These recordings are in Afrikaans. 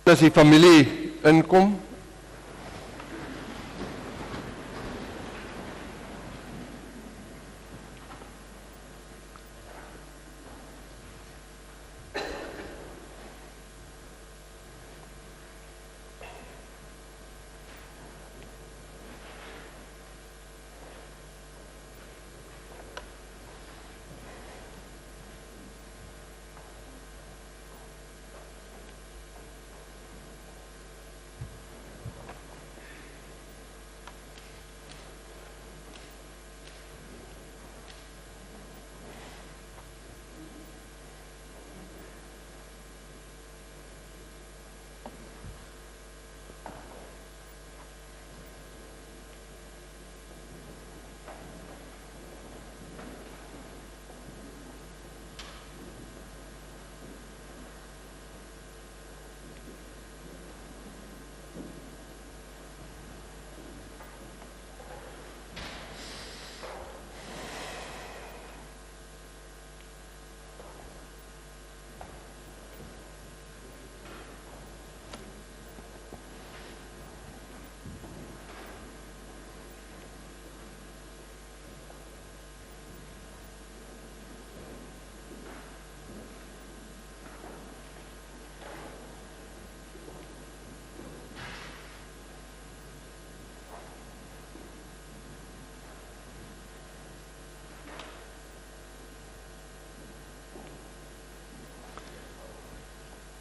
As die familie inkom,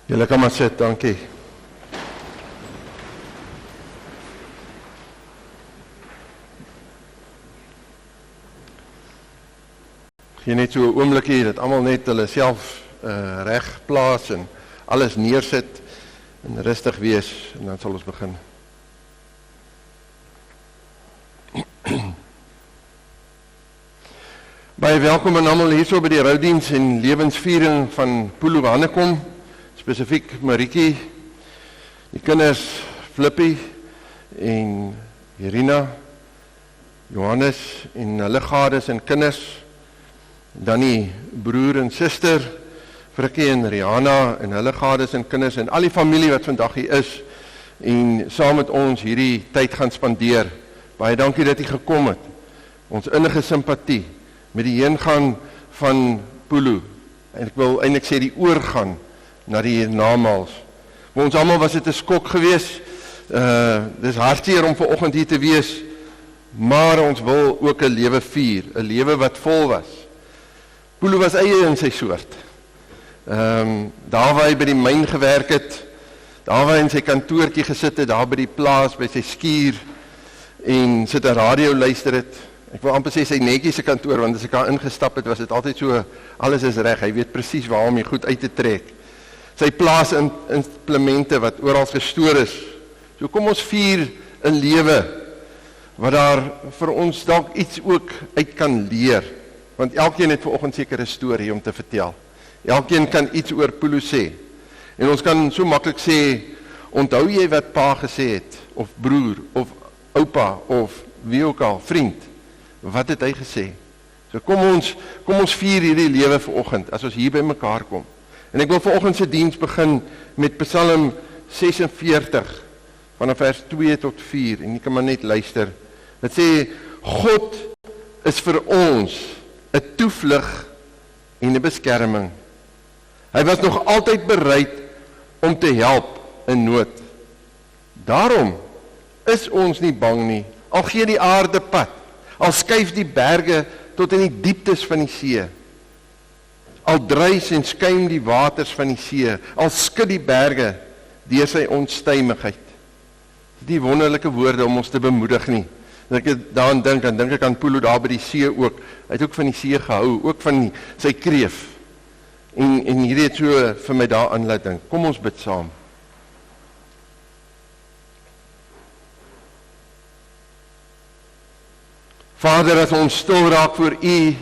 julle kan maar sit, dankie. Gee net so 'n oomblikie dat almal net hulle self reg plaas en alles neersit en rustig wees en dan sal ons begin. Baie welkom aan almal hierso by die roudiens en lewensviering van Pulu Hanekom. Spesifiek Marietjie, die kinders Flippie en Irina, Johannes en hulle gades en kinders, dan die broer en suster, Frikkie en Rihanna en hulle gades en kinders en al die familie wat vandag hier is en saam met ons hierdie tyd gaan spandeer. Baie dankie dat jy gekom het. Ons innige simpatie met die heengaan van Pulu. En ek wil eintlik sê die oorgaan na die hiernamaals. Vir ons almal was dit 'n skok geweest. Dis hartseer om vanoggend hier te wees, maar ons wil ook 'n lewe vier, 'n lewe wat vol was. Pulu was eie in sy soort. Daar waar hy by die myn gewerk het, daar waar hy in sy kantoortjie gesit het, daar by die plaas, by sy skuur, en sit 'n radio luister het. Ek wil amper sê sy netjies se kantoor, want as ek daar ingestap het, was dit altyd so, alles is reg, hy weet presies waar om die goed uit te trek. Sy plaas in implemente wat oral gestoor is. So kom ons vier 'n lewe wat daar vir ons dalk iets ook uit kan leer. Want elkeen het vanoggend seker 'n storie om te vertel. Elkeen kan iets oor Pulu sê. En ons kan so maklik sê, onthou jy wat pa gesê het, of broer, of oupa, of wie ook al, vriend. Wat het hy gesê? So kom ons vier hierdie lewe vanoggend as ons hier by mekaar kom. En ek wil vanoggend se diens begin met Psalm 46 vanaf vers 2 tot 4 en jy kan maar net luister. Dit sê God is vir ons 'n toevlug en 'n beskerming. Hy was nog altyd bereid om te help in nood. Daarom is ons nie bang nie. Al gee die aarde pad, al skuif die berge tot in die dieptes van die see. Al druis en skuim die waters van die see, al skud die berge deur sy onstuimigheid. Die wonderlike woorde om ons te bemoedig nie. En ek daaraan dink, dan dink ek aan Pulu daar by die see ook. Hy het ook van die see gehou, ook van sy kreef. En hierdie het so vir my daaraan laat dink. Kom ons bid saam. Vader, as ons stil raak voor U,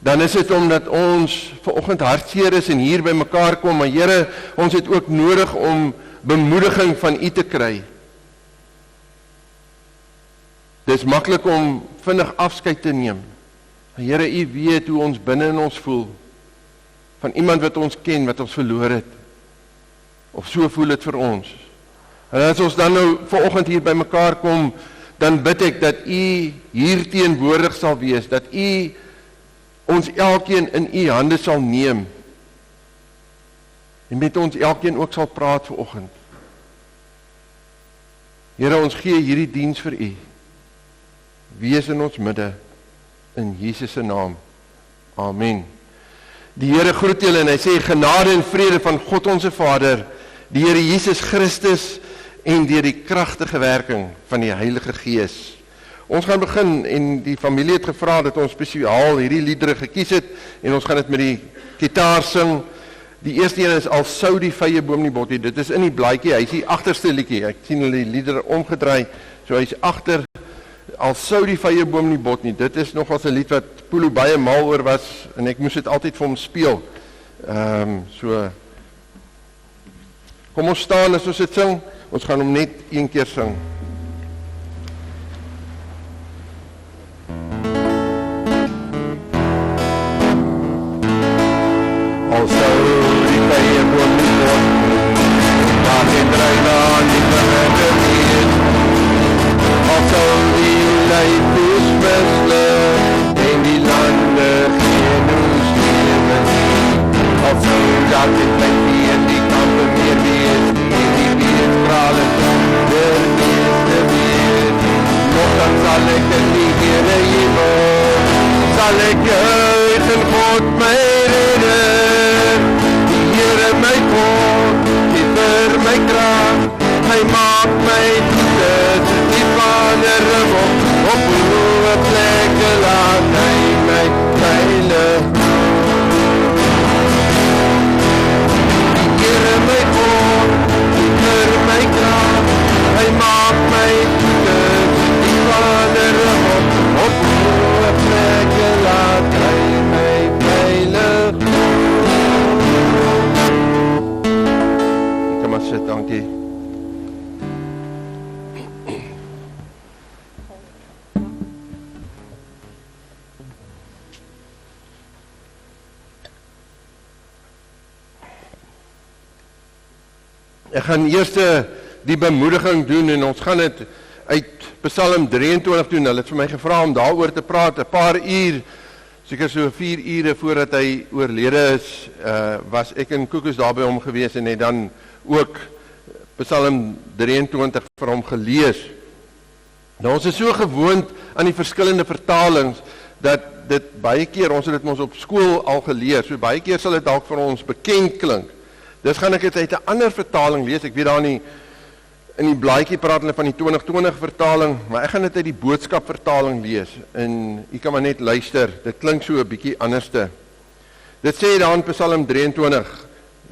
dan is dit omdat ons vanoggend hartseer is en hier by mekaar kom, maar Here, ons het ook nodig om bemoediging van U te kry. Dis maklik om vinnig afskeid te neem. Maar Here, U weet hoe ons binne in ons voel, van iemand wat ons ken, wat ons verloor het. Of so voel dit vir ons. En as ons dan nou vanoggend hier by mekaar kom, dan bid ek dat U hier teenwoordig sal wees, dat U ons elkeen in U hande sal neem, en met ons elkeen ook sal praat vanoggend. Here, ons gee hierdie diens vir U. Wees in ons midde, in Jesus se naam. Amen. Die Here groet julle en hy sê, genade en vrede van God onze Vader, die Here Jesus Christus, en deur die kragtige werking van die Heilige Gees. Ons gaan begin, en die familie het gevra dat ons spesiaal hierdie liedere gekies het, en ons gaan dit met die gitaar sing. Die eerste een is Al sou die vye boom nie bot nie. Dit is in die blaadjie, hy is die agterste liedjie. Ek sien hulle die liedere omgedraai, so hy is agter. Al sou die vye boom nie bot nie. Dit is nogals 'n lied wat Pulu baie mal oor was, en ek moes dit altyd vir hom speel. So kom ons staan as ons dit sing. Ons gaan hom net een keer sing. Al sou die vye boom nie bot nie, maar geen dreig aan die verwende wees. Al sou die leidboes misluk, en die lande geen oes lewe nie. Al sou dat dit my in die kampe meer wees, en die weeskrale sonder meeste wees. Nogthans sal ek in die Here hemel, sal ek juig in God my redder. Die Here my God, die vir my krag, hy maak my voete die Vader op hoë plekke laat hy my veilig. Die Here my God, die vir my krag, hy maak my voete die Vader op hoë plekke laat hy my veilig. Ek kan maar sit, dankie. Ek gaan eers die bemoediging doen, en ons gaan dit uit Psalm 23 doen. Hulle het vir my gevra om daaroor te praat, 'n paar uur, seker so 4 ure voordat hy oorlede is, was ek in Koekes daar by hom gewees, en het dan ook Psalm 23 vir hom gelees. Nou, ons is so gewoond aan die verskillende vertalings, dat dit baie keer, ons het dit mos op skool al geleer, so baie keer sal dit dalk vir ons bekend klink. Dus gaan ek dit uit 'n ander vertaling lees. Ek weet daar in die blaadjie praat hulle van die 2020 vertaling, maar ek gaan dit uit die boodskap vertaling lees, en jy kan maar net luister, dit klink so 'n bietjie anderste. Dit sê daar in Psalm 23,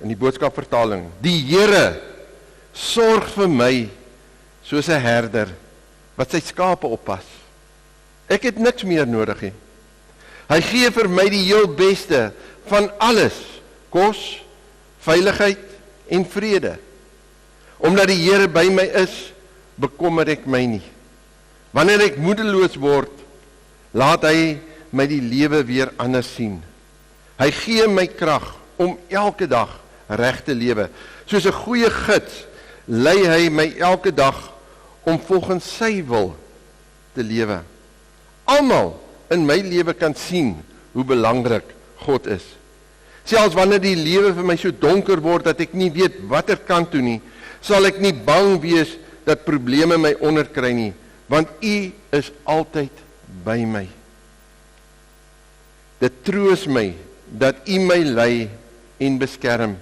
in die boodskap vertaling, die Here sorg vir my soos 'n herder, wat sy skape oppas. Ek het niks meer nodig nie. Hy gee vir my die heel beste van alles, kos, veiligheid en vrede. Omdat die Here by my is, bekommer ek my nie. Wanneer ek moedeloos word, laat hy my die lewe weer anders sien. Hy gee my krag om elke dag reg te lewe. Soos 'n goeie gids lei hy my elke dag om volgens sy wil te lewe. Almal in my lewe kan sien hoe belangrik God is. Selfs wanneer die lewe vir my so donker word dat ek nie weet watter kant toe nie, sal ek nie bang wees dat probleme my onderkry nie, want U is altyd by my. Dit troos my dat U my lei en beskerm.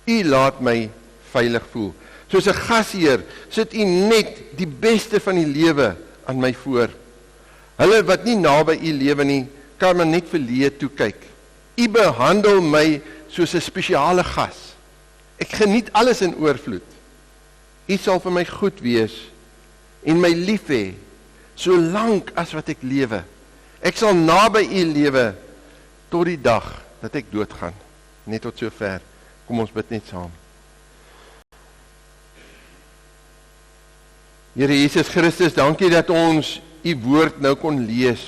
U laat my veilig voel. Soos 'n gasheer sit U net die beste van die lewe aan my voor. Hulle wat nie naby U lewe nie, kan maar net verleë toe kyk. U behandel my soos 'n spesiale gas. Ek geniet alles in oorvloed. U sal vir my goed wees en my lief hê, solank as wat ek lewe. Ek sal naby U lewe tot die dag dat ek doodgaan. Net tot sover. Kom ons bid net saam. Here Jesus Christus, dankie dat ons U woord nou kon lees.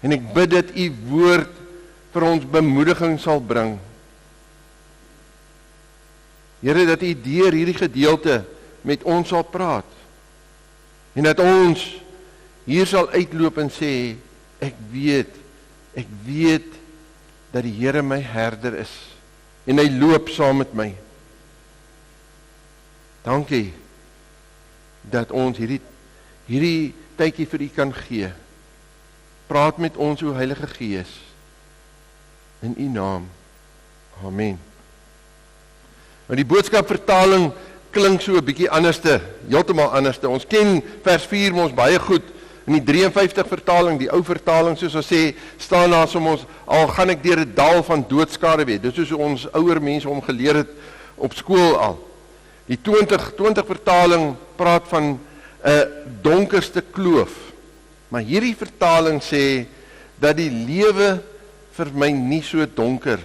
En ek bid dat U woord vir ons bemoediging sal bring. Here, dat U deur hierdie gedeelte met ons sal praat. En dat ons hier sal uitloop en sê, ek weet dat die Here my herder is. En hy loop saam met my. Dankie dat ons hierdie tydjie vir U kan gee. Praat met ons, o Heilige Gees. In U naam. Amen. Maar die boodskapvertaling klink so 'n bietjie anderste, heeltemal anderste. Ons ken vers 4 ons baie goed. In die 53 vertaling, die ou vertaling, soos ons sê, staan daar soms, al gaan ek deur 'n dal van doodskade weet. Dit is soos ons ouer mense hom geleer het op skool al. Die 20 vertaling praat van 'n donkerste kloof. Maar hierdie vertaling sê dat die lewe vir my nie so donker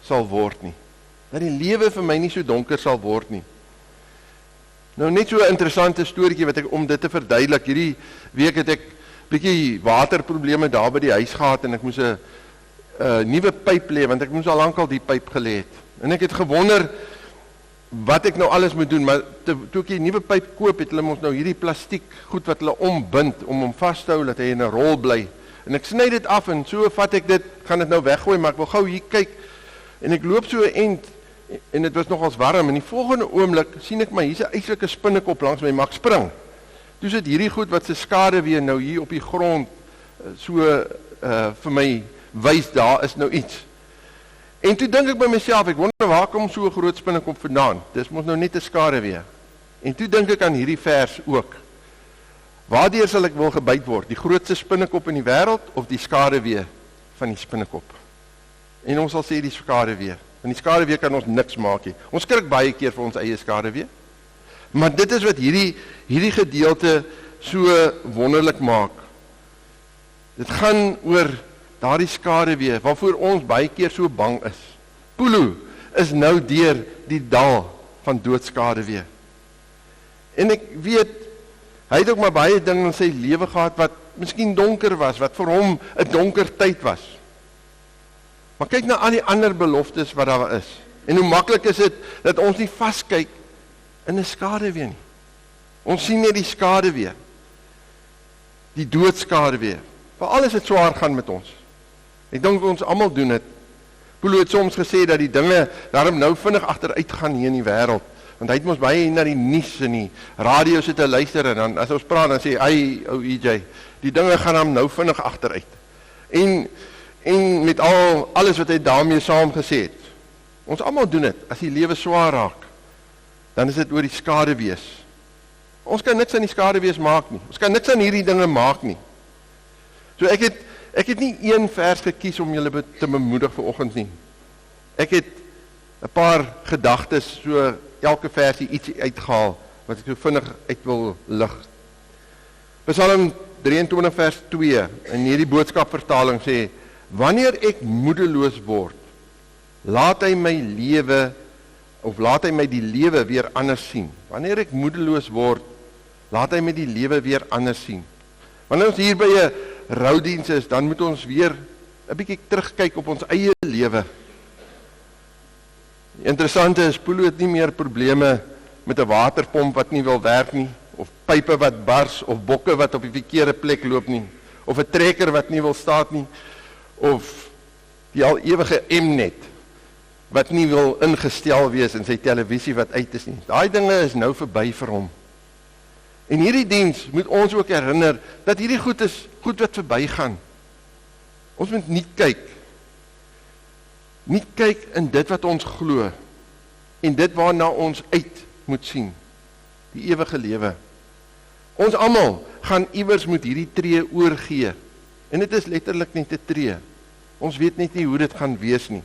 sal word nie. Dat die lewe vir my nie so donker sal word nie. Nou net so 'n interessante storieetjie wat ek om dit te verduidelik. Hierdie week het ek bietjie waterprobleme daar by die huis gehad en ek moes 'n nuwe pyp lê want ek moes al lank al die pyp gelê het. En ek het gewonder wat ek nou alles moet doen, maar toe ek die nuwe pyp koop het hulle ons nou hierdie plastiek goed wat hulle ombind om hom vas te hou dat hy in 'n rol bly. En ek sny dit af en so vat ek dit, gaan dit nou weggooi, maar ek wil gou hier kyk en ek loop so 'n end en dit was nogals warm en die volgende oomblik sien ek maar hier's 'n eislike spinnekop langs my, mag spring. Toe sit hierdie goed wat se skade weer nou hier op die grond so vir my wys daar is nou iets. En toe dink ek by myself, ek wonder waar kom so 'n groot spinnekop vandaan? Dis mos nou net 'n skade weer. En toe dink ek aan hierdie vers ook. Waardeur sal ek wil gebyt word? Die grootste spinnekop in die wêreld of die skade weer van die spinnekop? En ons sal sê die skade weer. En die skade weer kan ons niks maak nie. Ons skrik baie keer vir ons eie skade weer. Maar dit is wat hierdie gedeelte so wonderlik maak. Dit gaan oor daardie skade weer, waarvoor ons baie keer so bang is. Pulu is nou deur die dal van doodskade weer. En ek weet, hy het ook maar baie dinge in sy lewe gehad wat miskien donker was, wat vir hom 'n donker tyd was. Maar kyk na al die ander beloftes wat daar is. En hoe maklik is dit dat ons nie vaskyk in 'n skade weer nie. Ons sien net die skade weer. Die doodskade weer. Veral as dit swaar gaan met ons. Ek dink ons almal doen dit. Paulo het soms gesê dat die dinge daarom nou vinnig agteruit gaan hier in die wêreld. Want hy het mos baie na die nuus en die radio sit te luister en dan as ons praat dan sê hy, ou EJ, die dinge gaan hom nou vinnig agteruit. En met alles wat hy daarmee saamgesê het. Ons almal doen dit. As die lewe swaar raak, dan is dit oor die skade wees. Ons kan niks aan die skade wees maak nie. Ons kan niks aan hierdie dinge maak nie. So ek het nie een vers gekies om julle te bemoedig vanoggend nie. Ek het 'n paar gedagtes, so elke versie ietsie uitgehaal wat ek so vinnig uit wil lig. Psalm 23 vers 2 in hierdie boodskapvertaling sê: wanneer ek moedeloos word, laat hy my die lewe weer anders sien. Wanneer ek moedeloos word, laat hy my die lewe weer anders sien. Wanneer ons hier by 'n roudiens is, dan moet ons weer 'n bietjie terugkyk op ons eie lewe. Die interessante is, Paulo het nie meer probleme met 'n waterpomp wat nie wil werk nie, of pype wat bars, of bokke wat op die verkeerde plek loop nie, of 'n trekker wat nie wil staan nie, of die al ewige Mnet wat nie wil ingestel wees in sy televisie wat uit is nie. Daai dinge is nou verby vir hom. En hierdie diens moet ons ook herinner dat hierdie goed is goed wat verbygaan. Ons moet nie kyk in dit wat ons glo en dit waarna ons uit moet sien. Die ewige lewe. Ons almal gaan iewers moet hierdie tree oorgee. En dit is letterlik net 'n tree. Ons weet net nie hoe dit gaan wees nie.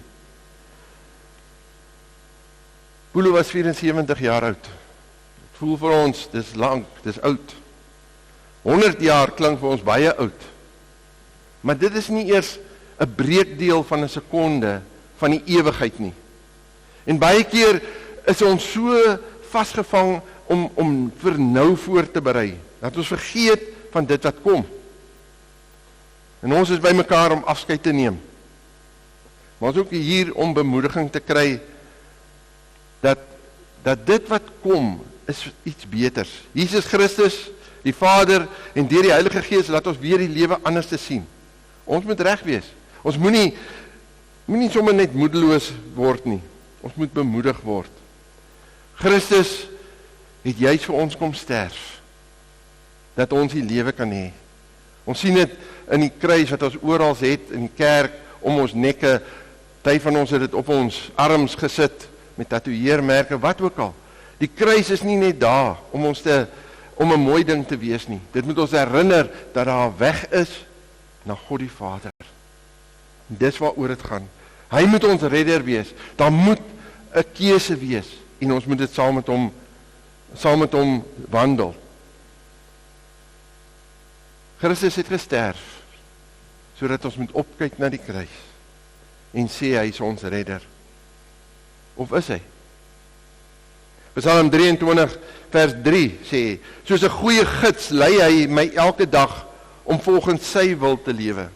Paulo was 74 jaar oud. Het voel vir ons, dis lank, dis oud. 100 jaar klink vir ons baie oud. Maar dit is nie eers 'n breekdeel van 'n sekonde van die ewigheid nie. En baie keer is ons so vasgevang om vir nou voor te berei, dat ons vergeet van dit wat kom. En ons is by mekaar om afskeid te neem. Maar ons ook hier om bemoediging te kry, dat dat dit wat kom, is iets beters. Jesus Christus, die Vader, en deur die Heilige Gees, laat ons weer die lewe anders te sien. Ons moet reg wees. Ons moenie sommer net moedeloos word nie. Ons moet bemoedig word. Christus het juis vir ons kom sterf, dat ons die lewe kan hê. Ons sien dit in die kruis wat ons oral het, in die kerk, om ons nekke, party van ons het dit op ons arms gesit, met tatoeëermerke, wat ook al. Die kruis is nie net daar, om 'n mooi ding te wees nie. Dit moet ons herinner, dat daar 'n weg is, na God die Vader. En dis waaroor dit gaan. Hy moet ons redder wees. Daar moet 'n keuse wees, en ons moet dit saam met hom wandel. Christus het gesterf, sodat ons moet opkyk na die kruis, en sê hy is ons redder. Of is hy? Psalm 23 vers 3 sê, soos 'n goeie gids lei hy my elke dag, om volgens sy wil te lewe.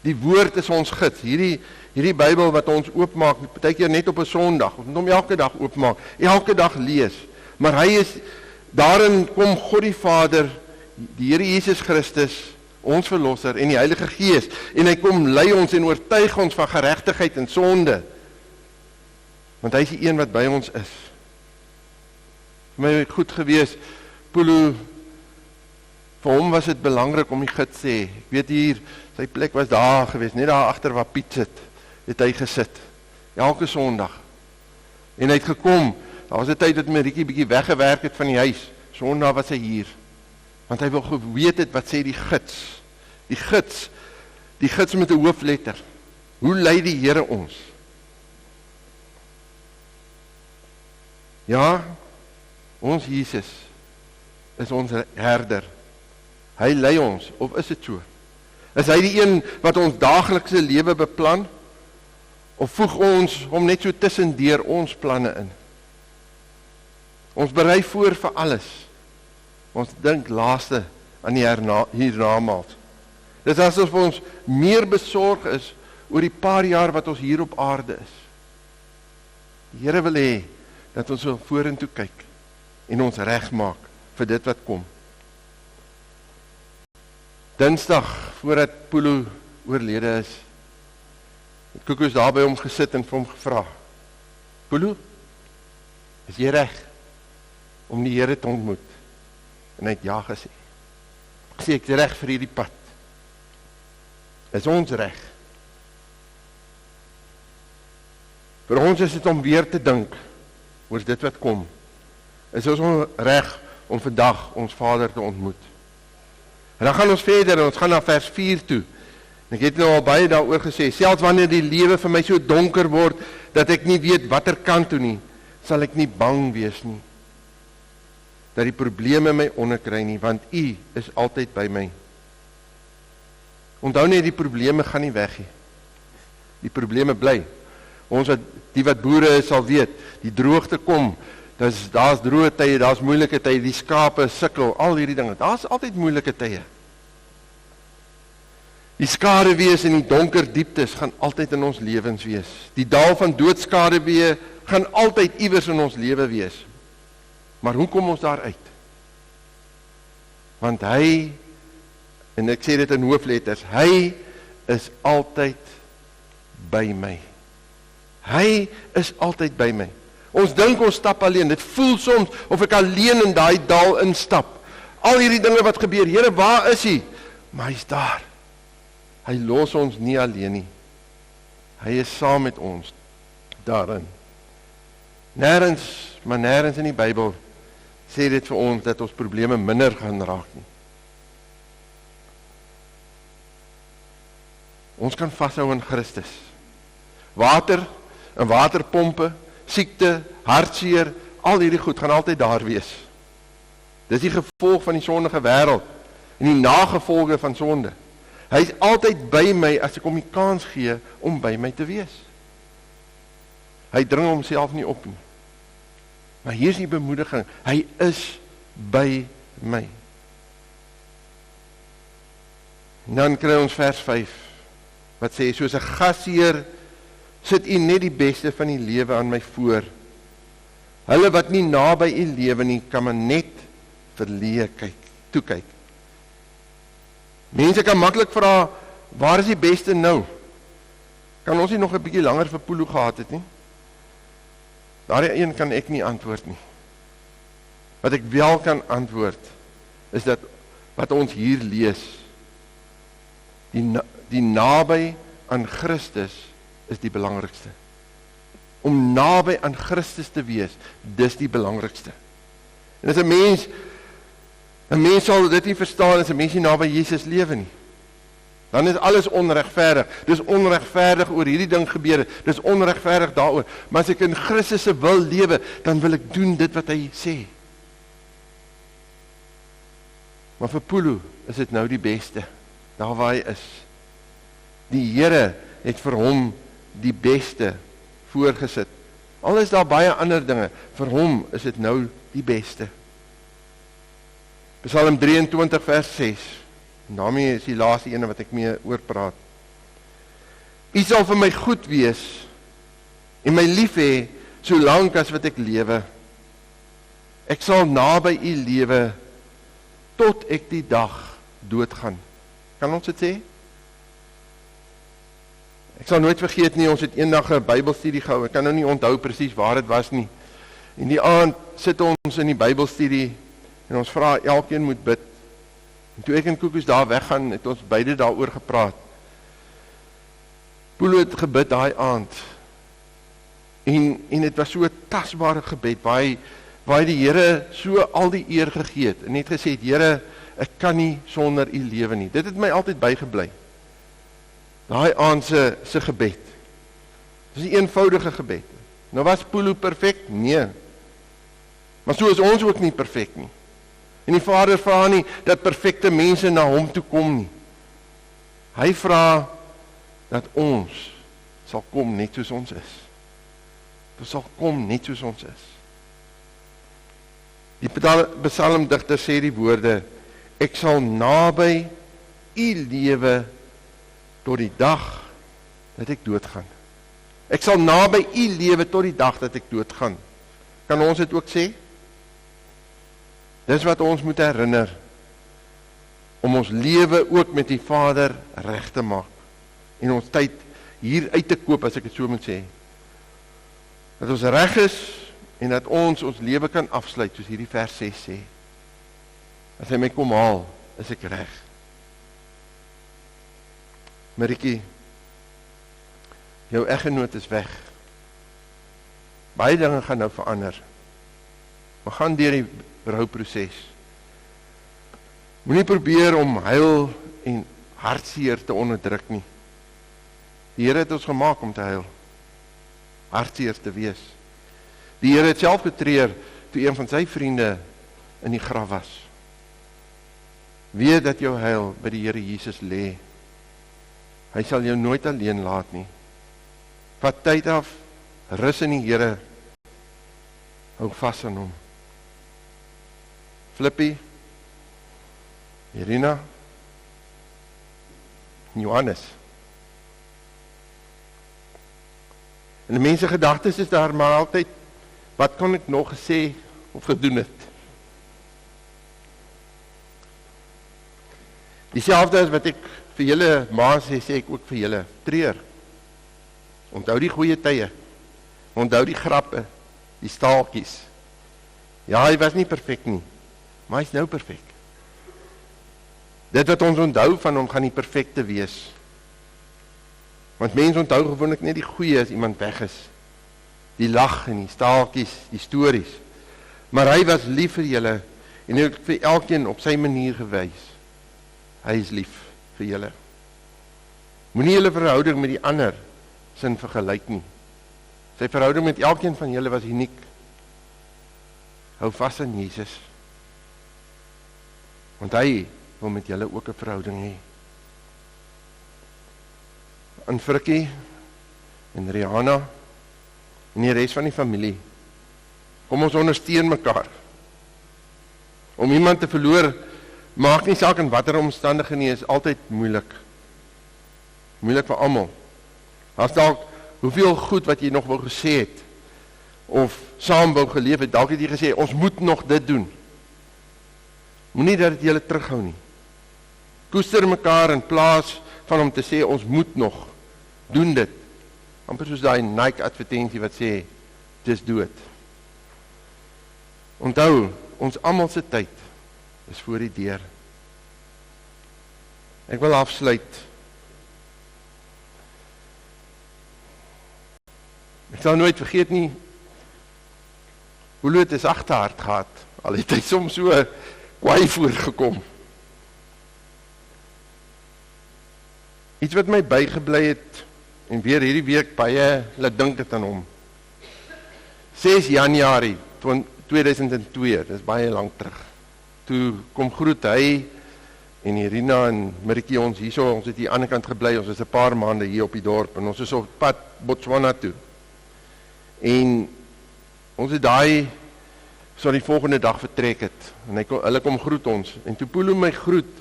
Die woord is ons gids. Hierdie Bybel wat ons oopmaak, partykeer net op 'n Sondag, ons moet hom elke dag oopmaak, elke dag lees. Maar daarin kom God die Vader, die Here Jesus Christus, ons verlosser, en die Heilige Gees, en hy kom lei ons en oortuig ons van geregtigheid en sonde, want hy is die een wat by ons is. Vir my goed gewees, Pulu, vir hom was dit belangrik om die gids te sê. Ek weet hier, sy plek was daar gewees, net daar agter waar Piet sit, het hy gesit, elke Sondag. En hy het gekom, daar was 'n tyd dat Marietjie bietjie weggewerk het van die huis, Sondag was hy hier, want hy wil geweet het, wat sê die gids. Die gids met 'n hoofletter. Hoe lei die Here ons? Ja, ons Jesus is ons herder. Hy lei ons, of is dit so? Is hy die een wat ons daaglikse lewe beplan? Of voeg ons hom net so tussendeur ons planne in? Ons berei voor vir alles. Ons dink laaste aan die hiernamaals. Dit is asof ons meer besorg is oor die paar jaar wat ons hier op aarde is. Die Here wil hê dat ons wil vorentoe kyk en ons regmaak vir dit wat kom. Dinsdag, voordat Pulu oorlede is, het Koekoes daar by hom gesit en vir hom gevra, Pulu, is jy reg om die Here te ontmoet? En hy het ja gesê. Ek sê, ek is reg vir hierdie pad. Is ons reg? Vir ons is dit om weer te dink oor dit wat kom. Is ons reg om vandag ons Vader te ontmoet? En dan gaan ons verder en ons gaan na vers 4 toe. En ek het nou al baie daaroor gesê, selfs wanneer die lewe vir my so donker word, dat ek nie weet watter kant toe nie, sal ek nie bang wees nie, dat die probleme my onderkry nie, want U is altyd by my. Onthou net, die probleme gaan nie weg nie. Die probleme bly. Die wat boere is, sal weet, die droogte kom, daar's droë tye, daar's moeilike tye, die skape sukkel, al hierdie dinge, daar's altyd moeilike tye. Die skaduwee in die donker dieptes gaan altyd in ons lewens wees. Die dal van doodskaduwee gaan altyd iewers in ons lewe wees. Maar hoe kom ons daar uit? Want hy, en ek sê dit in hoofletters, hy is altyd by my. Hy is altyd by my. Ons dink ons stap alleen, dit voel soms of ek alleen in daai dal instap. Al hierdie dinge wat gebeur, Here, waar is U? Maar hy's daar. Hy los ons nie alleen nie. Hy is saam met ons daarin. Nêrens in die Bybel sê dit vir ons dat ons probleme minder gaan raak nie. Ons kan vashou in Christus. Water en waterpompe, siekte, hartseer, al hierdie goed gaan altyd daar wees. Dis die gevolg van die sondige wêreld en die nagevolge van sonde. Hy is altyd by my as ek hom die kans gee om by my te wees. Hy dring homself nie op nie. Maar hier is die bemoediging, hy is by my. En dan kry ons vers 5, wat sê, soos 'n gasheer sit U net die beste van die lewe aan my voor. Hulle wat nie naby U lewe nie, kan maar net verleë toekyk. Mense kan maklik vra, waar is die beste nou? Kan ons nie nog 'n bietjie langer vir Pulu gehad het nie? Daardie een kan ek nie antwoord nie. Wat ek wel kan antwoord, is dat wat ons hier lees, die naby aan Christus is die belangrikste. Om naby aan Christus te wees, dis die belangrikste. En as 'n mens sal dit nie verstaan as 'n mens nie naby Jesus lewe nie. Dan is alles onregverdig. Dis onregverdig oor hierdie ding gebeur het. Dis onregverdig daaroor. Maar as ek in Christus se wil lewe, dan wil ek doen dit wat hy sê. Maar vir Pulu is dit nou die beste, daar waar hy is. Die Here het vir hom die beste voorgesit. Al is daar baie ander dinge, vir hom is dit nou die beste. Psalm 23 vers 6, en daarmee is die laaste ene wat ek mee oor praat. U sal vir my goed wees, en my lief hê, solank as wat ek lewe. Ek sal naby u lewe, tot ek die dag doodgaan. Kan ons dit sê? Ek sal nooit vergeet nie, ons het eendag 'n Bybelstudie gehou, ek kan nou nie onthou presies waar dit was nie. En die aand sit ons in die Bybelstudie, en ons vra, elkeen moet bid. En toe ek en Koekoes daar weggaan, het ons beide daaroor gepraat. Pulu het gebid daai aand, en het was so 'n tasbare gebed, waar hy die Here so al die eer gegee het, en het gesê, Here, ek kan nie sonder u lewe nie. Dit het my altyd bygebly. Daai aand se gebed. Dis 'n eenvoudige gebed. Nou was Pulu perfek? Nee. Maar so is ons ook nie perfek nie. En die Vader vra nie dat perfekte mense na hom toe kom nie. Hy vra dat ons sal kom net soos ons is. Ons sal kom net soos ons is. Die psalmdigter sê die woorde, ek sal naby u lewe tot die dag dat ek doodgaan. Ek sal naby u lewe tot die dag dat ek doodgaan. Kan ons dit ook sê? Dis wat ons moet herinner, om ons lewe ook met die Vader reg te maak, en ons tyd hier uit te koop, as ek het so moet sê. Dat ons reg is, en dat ons lewe kan afsluit, soos hierdie vers 6 sê. As hy my kom haal, is ek reg. Marikie, jou eggenoot is weg. Baie dinge gaan nou verander. Maar gaan deur die rouproses. Moenie probeer om huil en hartseer te onderdruk nie. Die Here het ons gemaak om te huil, hartseer te wees. Die Here het self getreur toe een van sy vriende in die graf was. Weet dat jou heil by die Here Jesus lê. Hy sal jou nooit alleen laat nie. Vat tyd af, rus in die Here, hou vas aan hom. Flippie, Irina, Johannes. En die mense gedagtes is daar maar altyd, wat kan ek nog gesê of gedoen het? Dieselfde as wat ek vir julle ma sê ek ook vir julle, treur. Onthou die goeie tye, onthou die grappe, die staaltjies. Ja, hy was nie perfek nie, maar hy is nou perfek. Dit wat ons onthou van hom gaan nie perfek te wees. Want mense onthou gewoonlik net die goeie as iemand weg is. Die lag en die staaltjies, die stories. Maar hy was lief vir julle en hy het vir elkeen op sy manier gewys. Hy is lief vir julle. Moenie julle verhouding met die ander sin vergelyk nie. Sy verhouding met elkeen van julle was uniek. Hou vas aan Jesus. Want hy wil met julle ook 'n verhouding hê. Aan Frikkie en Rihanna en die res van die familie. Kom ons ondersteun mekaar. Om iemand te verloor, maak nie saak in watter omstandighede nie, is altyd moeilik. Moeilik vir almal. As dalk hoeveel goed wat jy nog wou gesê het, of saam wou geleef het, dalk het jy gesê, ons moet nog dit doen. Moenie dat dit julle terughou nie. Koester mekaar in plaas van om te sê, ons moet nog, doen dit. Amper soos daai Nike advertensie wat sê, just do it. Onthou, ons almal se tyd is voor die deur. Ek wil afsluit. Ek sal nooit vergeet nie, Paulo het 'n sagte hart gehad, al het hy soms so kwaai voorgekom. Iets wat my bygebly het, en weer hierdie week baie laat dink het aan hom. 6 Januarie 2002, dis baie lank terug. Toe kom groet hy en Irina en Marikie ons hierso, ons het hier aan die ander kant gebly, ons is 'n paar maande hier op die dorp en ons is op pad Botswana toe. En ons het daai so die volgende dag vertrek het en hulle kom groet ons en toe Paulo my groet,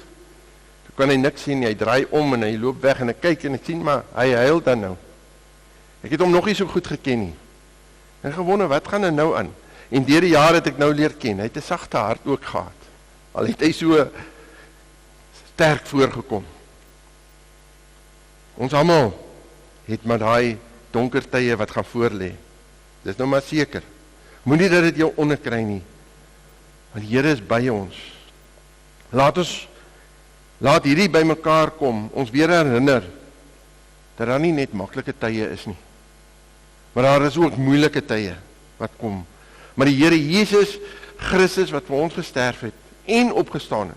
toe kan hy niks sien nie, hy draai om en hy loop weg en ek kyk en ek sien maar hy huil dan nou. Ek het hom nog nie so goed geken nie. En gewonder, wat gaan er nou aan? En deur die jare het ek nou leer ken, hy het 'n sagte hart ook gehad. Al het hy so sterk voorgekom. Ons almal het maar daai donker tye wat gaan voorlê. Dis nou maar seker. Moenie dat dit jou onderkry nie. Want die Here is by ons. Laat hierdie by mekaar kom, ons weer herinner dat daar nie net maklike tye is nie. Maar daar is ook moeilike tye wat kom. Maar die Here Jesus Christus wat vir ons gesterf het en opgestaan het,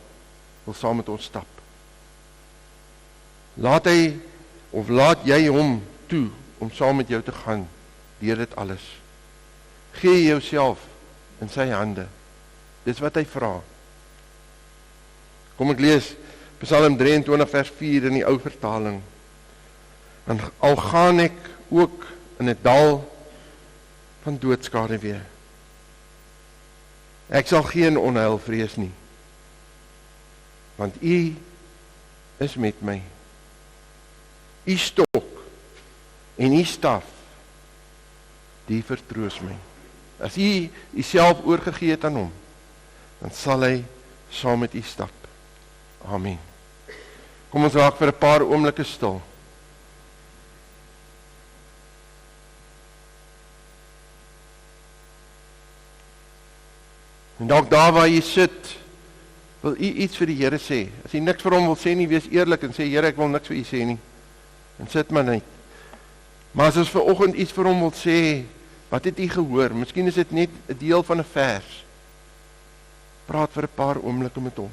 wil saam met ons stap. Laat jy hom toe om saam met jou te gaan deur dit alles. Gee jouself in sy hande. Dis wat hy vra. Kom ek lees Psalm 23 vers 4 in die ou vertaling. En al gaan ek ook in 'n dal van doodskade weer. Ek sal geen onheil vrees nie. Want U is met my. U stok en U staf, die vertroos my. As U Uself oorgegee het aan hom, dan sal hy saam met U stap. Amen. Kom ons raak vir 'n paar oomblikke stil. En dalk daar waar jy sit, wil u iets vir die Here sê. As jy niks vir hom wil sê nie, wees eerlik en sê, Here, ek wil niks vir u sê nie. En sit maar net. Maar as ons vanoggend iets vir hom wil sê, wat het u gehoor? Miskien is dit net 'n deel van 'n vers. Praat vir 'n paar oomblikke met hom.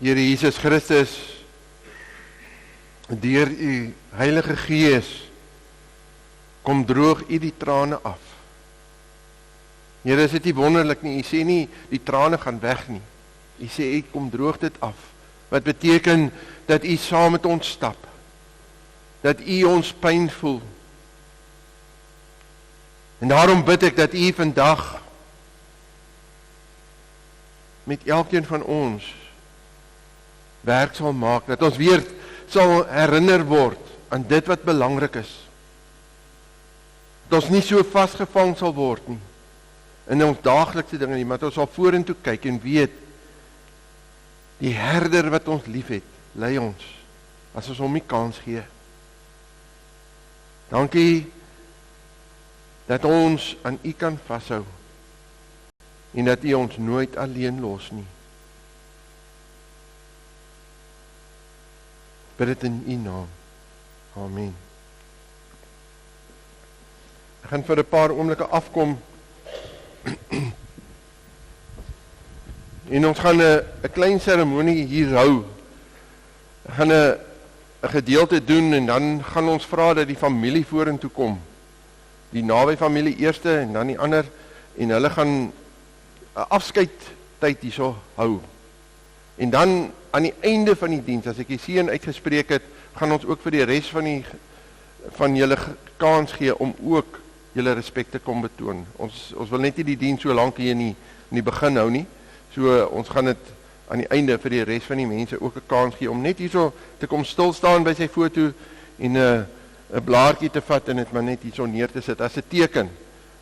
Here Jesus Christus, deur u Heilige Gees, kom droog u die trane af. Here, is dit nie wonderlik nie, u sê nie, die trane gaan weg nie. U sê, u kom droog dit af. Wat beteken, dat u saam met ons stap. Dat u ons pyn voel. En daarom bid ek dat u vandag, met elkeen van ons, werk sal maak, dat ons weer sal herinner word aan dit wat belangrik is. Dat ons nie so vasgevang sal word nie, in ons daaglikse dinge nie, maar dat ons sal vorentoe kyk en weet, die herder wat ons lief het, lei ons, as ons hom die kans gee. Dankie, dat ons aan u kan vashou, en dat u ons nooit alleen los nie. Bid dit in u naam. Amen. Ek gaan vir 'n paar oomblikke afkom. En ons gaan 'n klein seremonie hier hou. Ek gaan 'n gedeelte doen en dan gaan ons vra dat die familie vorentoe kom. Die naby familie eerste en dan die ander, en hulle gaan 'n afskeidtyd hierso hou. En dan aan die einde van die diens, as ek die seën uitgespreek het, gaan ons ook vir die res van julle kans gee om ook julle respek te kom betoon. Ons wil net nie die diens so lank hier in die begin hou nie. So ons gaan dit aan die einde vir die res van die mense ook 'n kans gee om net hierso te kom stil staan by sy foto en 'n blaartjie te vat en dit maar net hierso neer te sit as 'n teken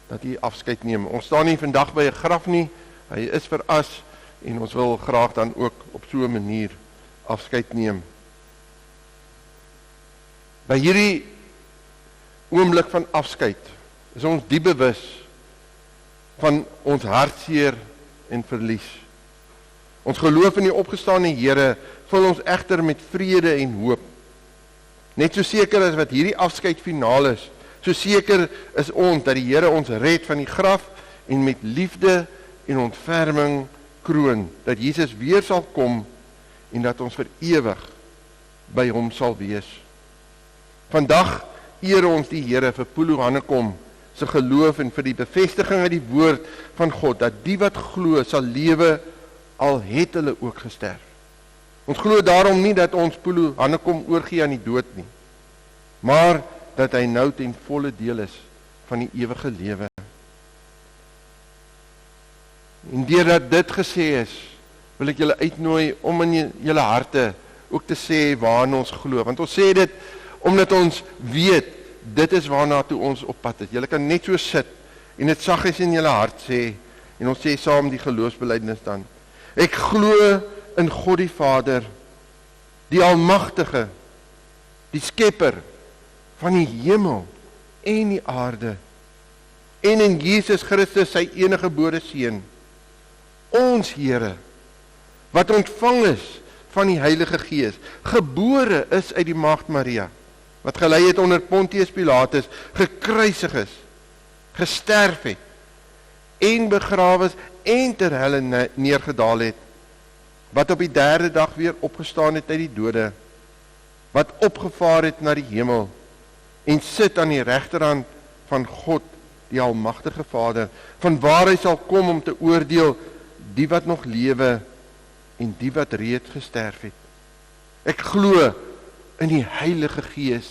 dat hy afskeid neem. Ons staan nie vandag by 'n graf nie. Hy is veras en ons wil graag dan ook op so 'n manier afskeid neem. By hierdie oomblik van afskeid is ons diep bewus van ons hartseer en verlies. Ons geloof in die opgestaane Here vul ons egter met vrede en hoop. Net so seker as wat hierdie afskeid finaal is, so seker is ons dat die Here ons red van die graf en met liefde en ontferming kroon, dat Jesus weer sal kom en dat ons vir ewig by hom sal wees. Vandag eer ons die Here vir Pulu Hannekom se geloof en vir die bevestiging uit die woord van God, dat die wat glo sal lewe al het hulle ook gesterf. Ons glo daarom nie dat ons Pulu Hannekom oorgee aan die dood nie, maar dat hy nou ten volle deel is van die ewige lewe. En deurdat dit gesê is, wil ek julle uitnooi om in julle harte ook te sê waarna ons glo, want ons sê dit omdat ons weet dit is waarna toe ons op pad is. Julle kan net so sit en dit saggies in julle hart sê en ons sê saam die geloofsbelijdenis dan. Ek glo in God die Vader, die Almagtige, die Skepper van die hemel en die aarde, en in Jesus Christus sy enige gebore Seun, ons Here, wat ontvang is van die Heilige Gees, gebore is uit die Maagd Maria, wat gelei het onder Pontius Pilatus, gekruisig is, gesterf het, en begrawe is, en ter helle neergedaal het, wat op die 3de dag weer opgestaan het uit die dode, wat opgevaar het na die hemel, en sit aan die regterhand van God, die Almagtige Vader, van waar hy sal kom om te oordeel die wat nog lewe en die wat reeds gesterf het. Ek glo in die Heilige Gees.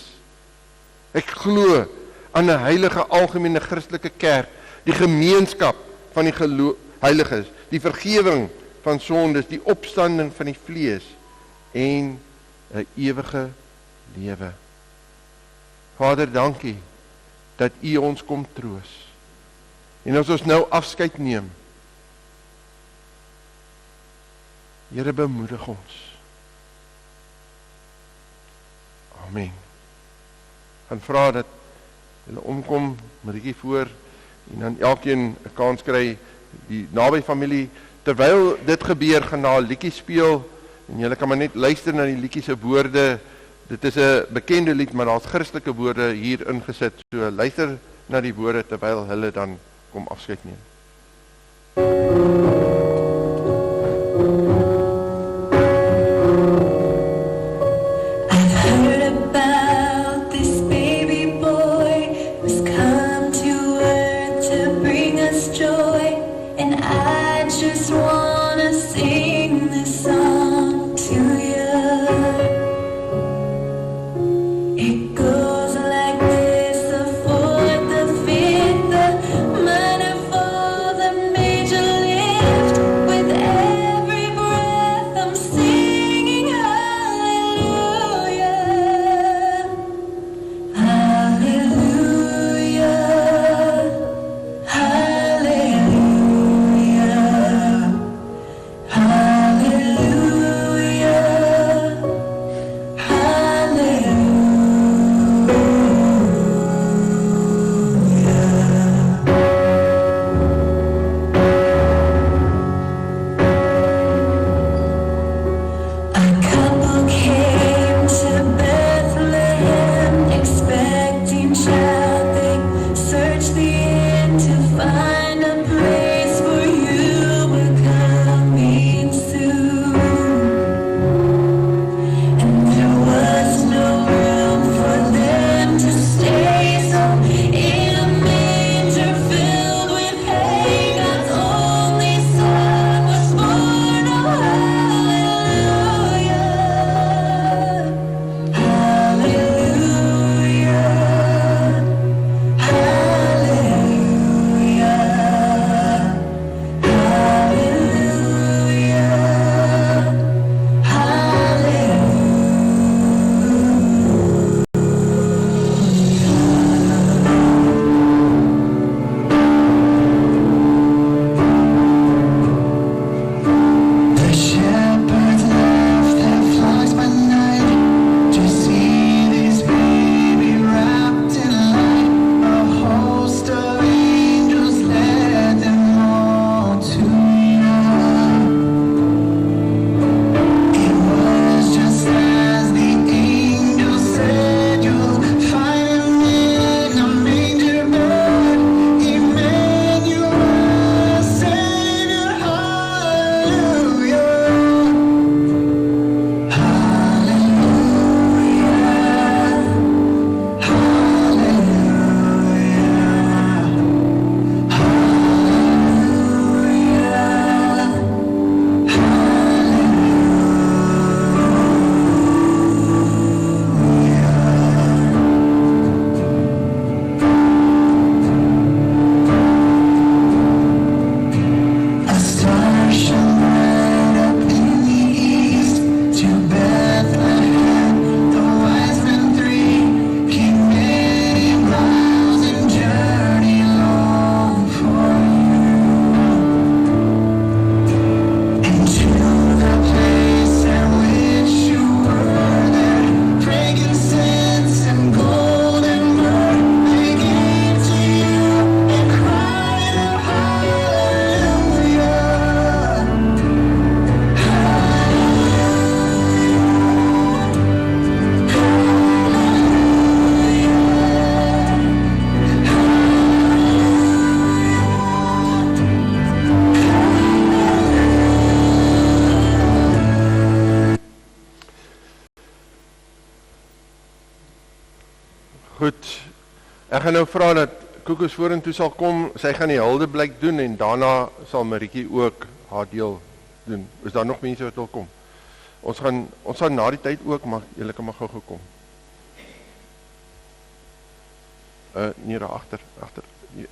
Ek glo aan 'n heilige algemene Christelike kerk, die gemeenskap van die heiliges, die vergewing van sondes, die opstanding van die vlees en 'n ewige lewe. Vader, dankie dat U ons kom troos. En as ons nou afskeid neem, Here, bemoedig ons. Amen. Gaan vra dat julle omkom, Marietjie voor, en dan elkeen 'n kans kry, die naby familie, terwyl dit gebeur, gaan na 'n liedjie speel, en julle kan maar net luister na die liedjie se woorde. Dit is 'n bekende lied, maar daar's Christelike woorde hier ingesit, so luister na die woorde terwyl hulle dan kom afskeid neem. Major Goed, ek gaan nou vra dat Koekos vorentoe sal kom, sy gaan die huldeblyk doen en daarna sal Marietjie ook haar deel doen. Is daar nog mense wat wil kom? Ons gaan na die tyd ook, maar julle kan maar gou kom. Nee, daar agter. Nee.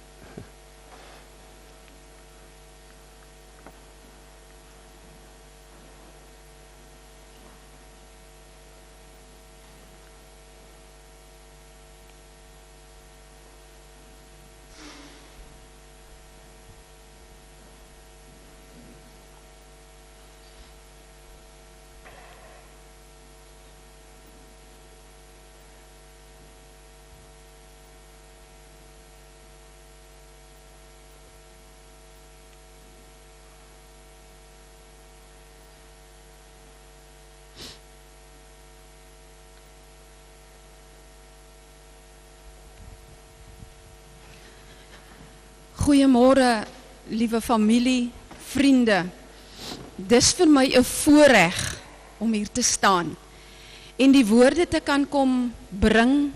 Goeiemôre, liewe familie, vriende. Dis vir my 'n voorreg om hier te staan en die woorde te kan kom bring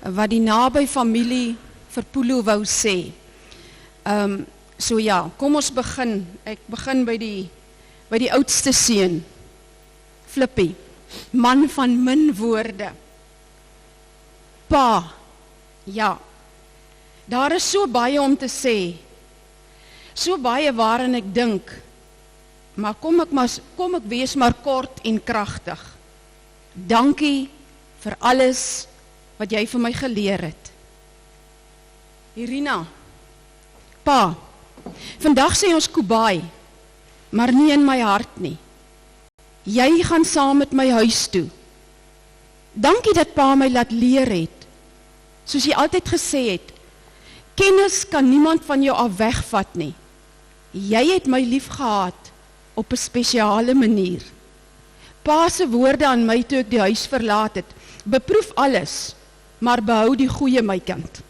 wat die naby familie vir Pulu wou sê. So ja, kom ons begin. Ek begin by die oudste seun, Flippie, man van min woorde. Pa, ja. Daar is so baie om te sê, so baie waarin ek dink, maar kom ek wees maar kort en kragtig. Dankie vir alles wat jy vir my geleer het. Irina, pa, vandag sê ons Kubai, maar nie in my hart nie. Jy gaan saam met my huis toe. Dankie dat pa my laat leer het, soos jy altyd gesê het, kennis kan niemand van jou af wegvat nie. Jy het my lief gehad op 'n spesiale manier. Pa se woorde aan my toe ek die huis verlaat het, beproef alles, maar behou die goeie my kind.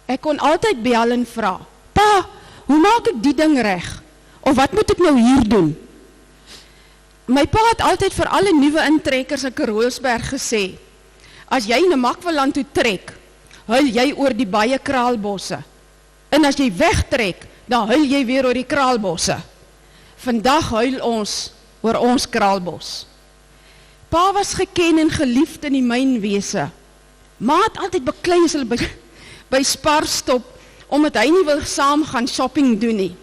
Ek kon altyd bel en vra, pa, hoe maak ek die ding reg? Of wat moet ek nou hier doen? My pa het altyd vir alle nuwe intrekkers in Karolsberg gesê, as jy na Makwaland toe trek, huil jy oor die baie kraalbosse. En as jy wegtrek, dan huil jy weer oor die kraalbosse. Vandag huil ons oor ons kraalbos. Pa was geken en geliefd in die mynwese. Ma het altyd beklei as hulle by Spar stop, omdat hy nie wil saam gaan shopping doen nie.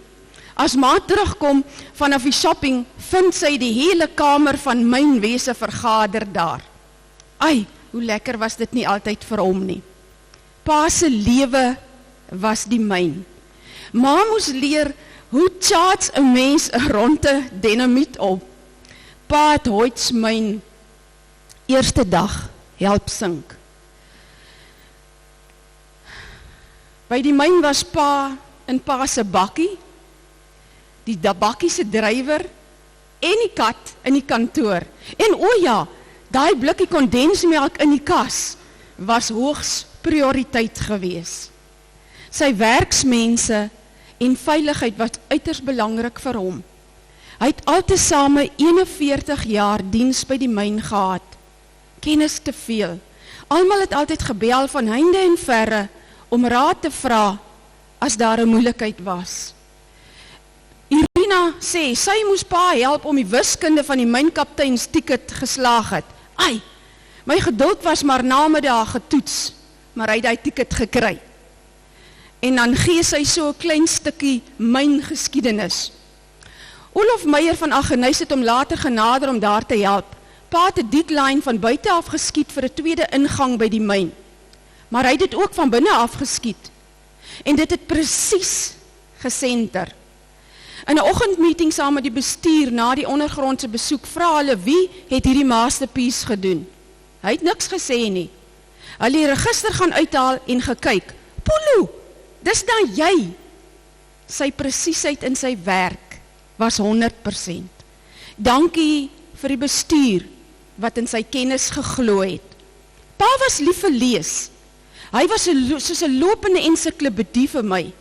As ma terugkom vanaf die shopping, vind sy die hele kamer van mynwese vergader daar. Ai, hoe lekker was dit nie altyd vir hom nie. Pa se lewe was die myn. Ma moes leer, hoe charge 'n mens 'n ronde dinamiet op. Pa het Hoyts myn eerste dag help sink. By die myn was pa in pa se bakkie, die bakkie se drywer en die kat in die kantoor. En o ja, daai blikkie kondensmelk in die kas was hoogs prioriteit gewees. Sy werksmense en veiligheid was uiters belangrik vir hom. Hy het altesaame 41 jaar diens by die myn gehad. Kennis te veel. Almal het altyd gebel van heinde en verre om raad te vra as daar 'n moeilikheid was. Irina sê, sy moes pa help om die wiskunde van die mynkapteins ticket geslaag het. Ai, my geduld was maar namiddag getoets, maar hy het die ticket gekry. En dan gee sy so 'n klein stukkie myngeskiedenis. Olof Meyer van Aggeneys het hom later genader om daar te help. Pa het 'n deadline van buite af geskiet vir 'n tweede ingang by die myn. Maar hy het dit ook van binne af geskiet. En dit het presies gesenter. In 'n oggendmeeting saam met die bestuur na die ondergrondse besoek, vra hulle wie het hierdie masterpiece gedoen. Hy het niks gesê nie. Hulle die register gaan uithaal en gekyk. Pulu, dis dan jy. Sy presiesheid in sy werk was 100%. Dankie vir die bestuur wat in sy kennis geglo het. Pa was lief vir lees. Hy was soos 'n lopende ensiklopedie vir my.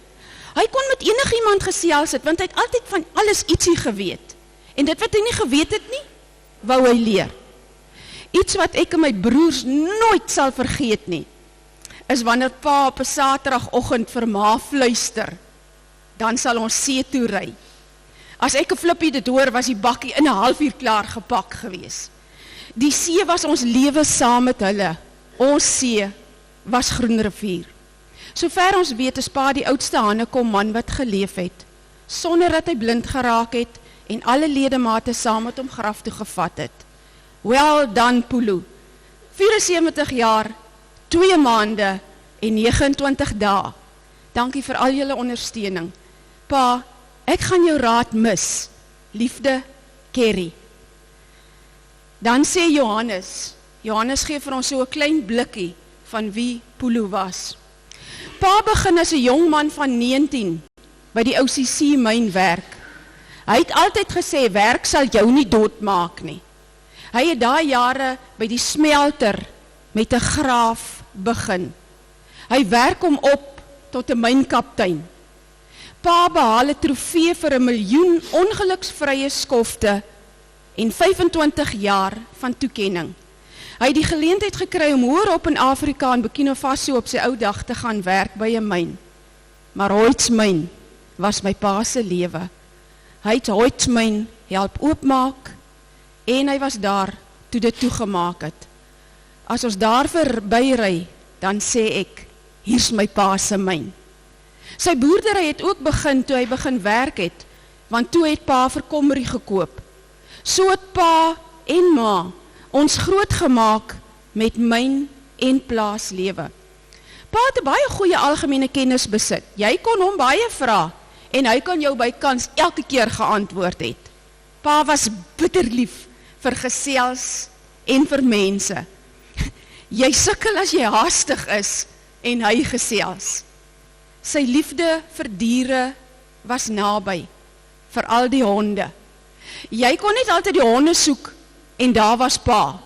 Hy kon met enigiemand gesels het, want hy het altyd van alles ietsie geweet. En dit wat hy nie geweet het nie, wou hy leer. Iets wat ek en my broers nooit sal vergeet nie, is wanneer pa op 'n Saterdagoggend vir ma fluister, dan sal ons see toe ry. As ek 'n Flippie dit hoor, was die bakkie in 'n halfuur klaar gepak gewees. Die see was ons lewe saam met hulle. Ons see was Groenrivier. Sover ons weet, is pa die oudste Hanekom man wat geleef het, sonder dat hy blind geraak het en alle ledemate saam met hom graf toe gevat het. Well done, Pulu. 74 jaar, 2 maande en 29 dae. Dankie vir al julle ondersteuning. Pa, ek gaan jou raad mis. Liefde, Kerry. Dan sê Johannes gee vir ons so 'n klein blikkie van wie Pulu was. Pa begin as 'n jong man van 19 by die OCC myn werk. Hy het altyd gesê, werk sal jou nie doodmaak nie. Hy het daai jare by die smelter met 'n graaf begin. Hy werk hom op tot 'n mynkaptein. Pa behaal 'n trofee vir 1 miljoen ongeluksvrye skofte en 25 jaar van toekenning. Hy het die geleentheid gekry om hoër op in Afrika en Burkina Faso op sy ou dag te gaan werk by 'n myn. Maar Hoyts myn was my pa se lewe. Hy het Hoyts myn help oopmaak en hy was daar toe dit toegemaak het. As ons daar verbyry, dan sê ek, hier's my pa se myn. Sy boerdery het ook begin toe hy begin werk het, want toe het pa vir Komrie gekoop. So het pa en ma ons groot gemaak met myn en plaaslewe. Pa het 'n baie goeie algemene kennis besit. Jy kon hom baie vra en hy kan jou bykans elke keer geantwoord het. Pa was bitterlief vir gesels en vir mense. Jy sukkel as jy haastig is en hy gesels. Sy liefde vir diere was naby, vir al die honde. Jy kon net altyd die honde soek en daar was pa.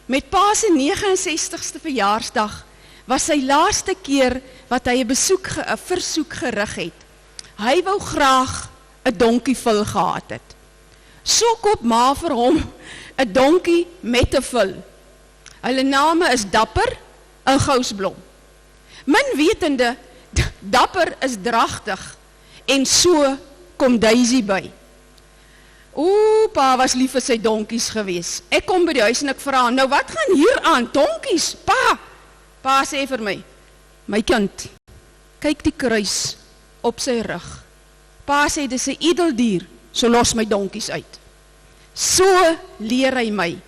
Met pa se 69ste verjaarsdag was sy laaste keer wat hy 'n versoek gerig het. Hy wou graag 'n donkie vul gehad het. So koop ma vir hom 'n donkie met 'n vul. Hulle name is Dapper en Gousblom. Min wetende, Dapper is dragtig en so kom Daisy by. Pa was lief vir sy donkies gewees. Ek kom by die huis en ek vra, nou wat gaan hier aan, donkies? Pa sê vir my kind, kyk die kruis op sy rug. Pa sê, dis 'n edeldier, so los my donkies uit. So leer hy my,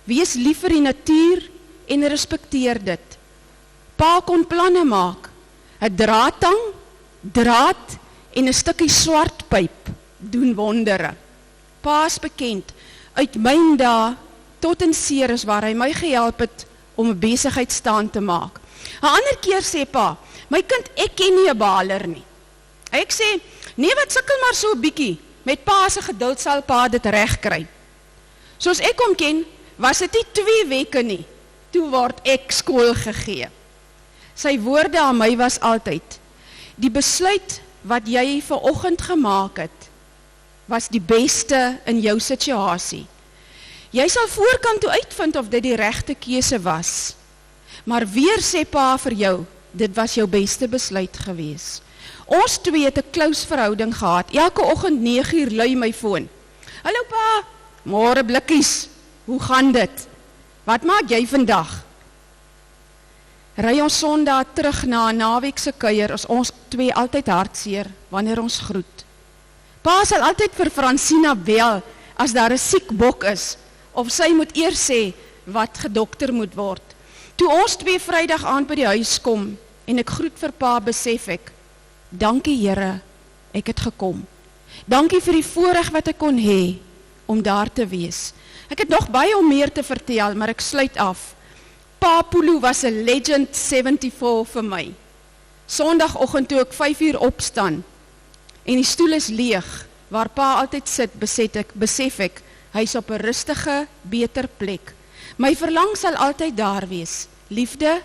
wees lief vir die natuur en respekteer dit. Pa kon planne maak, 'n draadtang, draad en 'n stukkie swart pyp doen wondere. Pa is bekend, uit myn dae tot in Ceres waar hy my gehelp het om 'n besigheid staan te maak. 'n Ander keer sê pa, my kind, ek ken nie 'n baler nie. Ek sê, nee wat sukkel maar so 'n bietjie, met pa se geduld sal pa dit reg kry. Soos ek hom ken, was dit nie 2 weke nie, toe word ek skool gegee. Sy woorde aan my was altyd, die besluit wat jy vanoggend gemaak het, was die beste in jou situasie. Jy sal voorkant toe uitvind of dit die regte keuse was. Maar weer sê pa vir jou, dit was jou beste besluit gewees. Ons twee het 'n close verhouding gehad. Elke oggend 9:00 lui my foon. Hallo pa, môre blikkies, hoe gaan dit? Wat maak jy vandag? Ry ons Sondag terug na 'n naweek se kuier, is ons twee altyd hartseer wanneer ons groet. Pa sal altyd vir Francina bel as daar 'n siek bok is, of sy moet eers sê wat gedokter moet word. Toe ons twee Vrydag aand by die huis kom en ek groet vir pa, besef ek, dankie Here, ek het gekom. Dankie vir die voorreg wat ek kon hê om daar te wees. Ek het nog baie om meer te vertel, maar ek sluit af. Pa Pulu was 'n legend 74 vir my. Sondagoggend toe ek 5:00 opstaan en die stoel is leeg, waar pa altyd sit, besef ek, hy's op 'n rustige, beter plek. My verlang sal altyd daar wees. Liefde,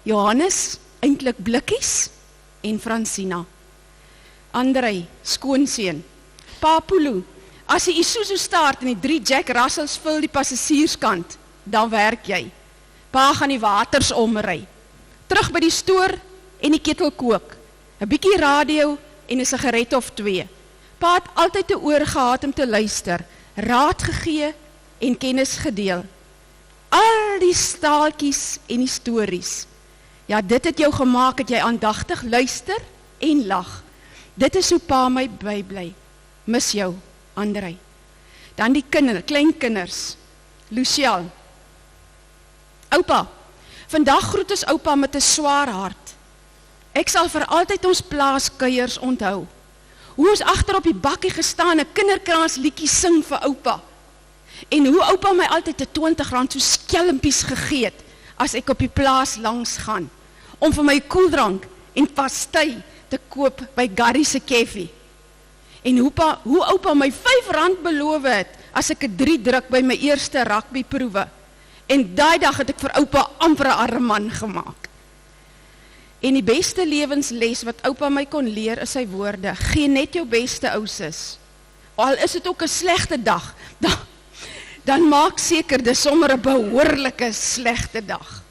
Johannes, eintlik blikkies, en Francina. Andrei, skoonseun. Pa Pulu, as die Isuzu staart en die 3 Jack Russells vul die passasierskant, dan werk jy. Pa gaan die waters omry. Terug by die stoor en die ketel kook. 'n bietjie radio en 'n sigaret of 2. Pa het altyd 'n oor gehad om te luister, raad gegee en kennis gedeel. Al die staaltjies en die stories. Ja, dit het jou gemaak dat jy aandagtig luister en lag. Dit is hoe pa my bybly. Mis jou, Andrei. Dan die kleinkinders. Luciel. Oupa, vandag groet ons oupa met 'n swaar hart. Ek sal vir altyd ons plaaskuiers onthou. Hoe ons agter op die bakkie gestaan 'n kinderkrans liedjie sing vir oupa. En hoe oupa my altyd 'n R20 so skelmpies gegee het as ek op die plaas langs gaan om vir my koeldrank en pastei te koop by Garry se Cafe. En hoe oupa my R5 beloof het as ek 'n 3 druk by my eerste rugbyproewe. En daai dag het ek vir oupa amper 'n arme man gemaak. En die beste lewensles wat oupa my kon leer is sy woorde: gee net jou beste, ou sis. Al is dit ook 'n slegte dag, dan maak seker dis sommer 'n behoorlike slegte dag.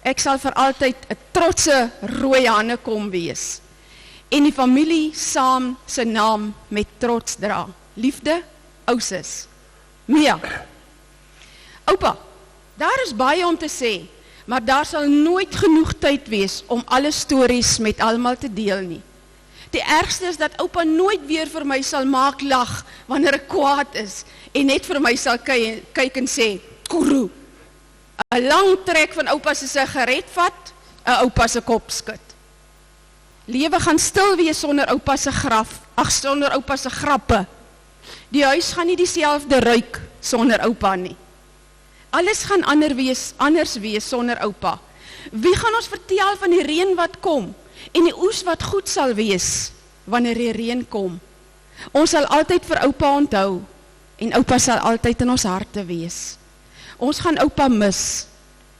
Ek sal vir altyd 'n trotse rooi Hannekom wees en die familie saam se naam met trots dra. Liefde, ou sis. Mia. Oupa, daar is baie om te sê, maar daar sal nooit genoeg tyd wees om alle stories met almal te deel nie. Die ergste is dat oupa nooit weer vir my sal maak lag wanneer ek kwaad is en net vir my sal kyk en sê, Kuru. 'n lang trek van oupa se sigaret vat, 'n oupa se kop skud. Lewe gaan stil wees sonder oupa se sonder oupa se grappe. Die huis gaan nie dieselfde ruik sonder oupa nie. Alles gaan anders wees sonder oupa. Wie gaan ons vertel van die reën wat kom en die oes wat goed sal wees wanneer die reën kom? Ons sal altyd vir oupa onthou en oupa sal altyd in ons harte wees. Ons gaan oupa mis.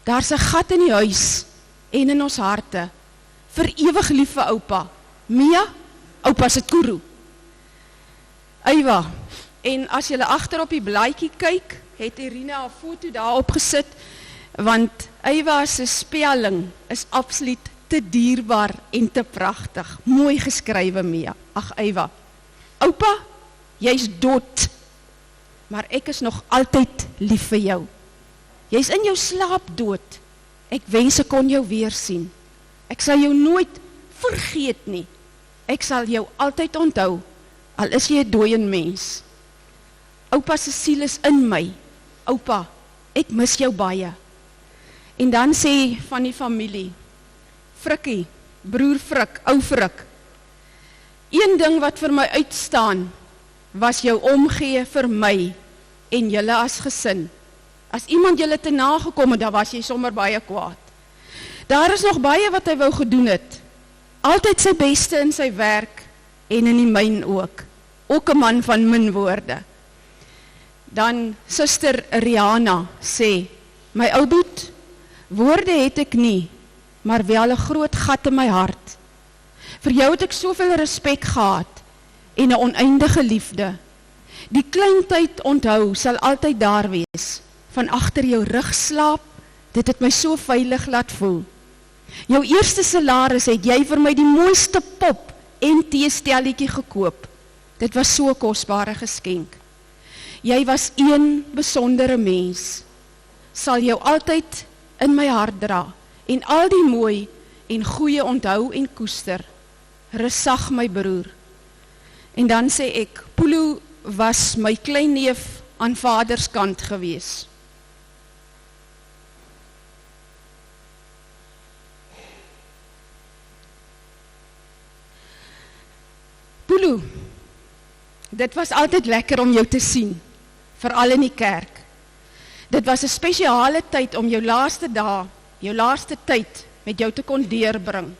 Daar's 'n gat in die huis en in ons harte. Vir ewig lief vir oupa. Mia, oupa se Kuru. Eywa, en as jy agter op die blaadjie kyk, het Irina 'n foto daarop gesit, want Eywa se spelling is absoluut te dierbaar en te pragtig. Mooi geskrywe, Mia. Ag Eywa. Oupa, jy's dood, maar ek is nog altyd lief vir jou. Jy's in jou slaap dood. Ek wens ek kon jou weer sien. Ek sal jou nooit vergeet nie. Ek sal jou altyd onthou, al is jy 'n dooie mens. Oupa se siel is in my. Oupa, ek mis jou baie. En dan sê van die familie, Frikkie, broer Frik, ou Frik, een ding wat vir my uitstaan, was jou omgee vir my en julle as gesin. As iemand julle te nagekom het, dan was jy sommer baie kwaad. Daar is nog baie wat hy wou gedoen het. Altyd sy beste in sy werk en in die myn ook. Ook 'n man van min woorde. Dan suster Rihanna sê, my ou boet, woorde het ek nie, maar wel 'n groot gat in my hart. Vir jou het ek soveel respek gehad en 'n oneindige liefde. Die kleintyd onthou sal altyd daar wees. Van agter jou rug slaap, dit het my so veilig laat voel. Jou eerste salaris het jy vir my die mooiste pop en teestelletjie gekoop. Dit was so 'n kosbare geskenk. Jy was een besondere mens. Sal jou altyd in my hart dra en al die mooi en goeie onthou en koester. Resag my broer. En dan sê ek, Pulu was my kleinneef aan vaderskant gewees. Pulu, dit was altyd lekker om jou te sien, veral in die kerk. Dit was 'n spesiale tyd om jou laaste dae, jou laaste tyd met jou te kon deurbring.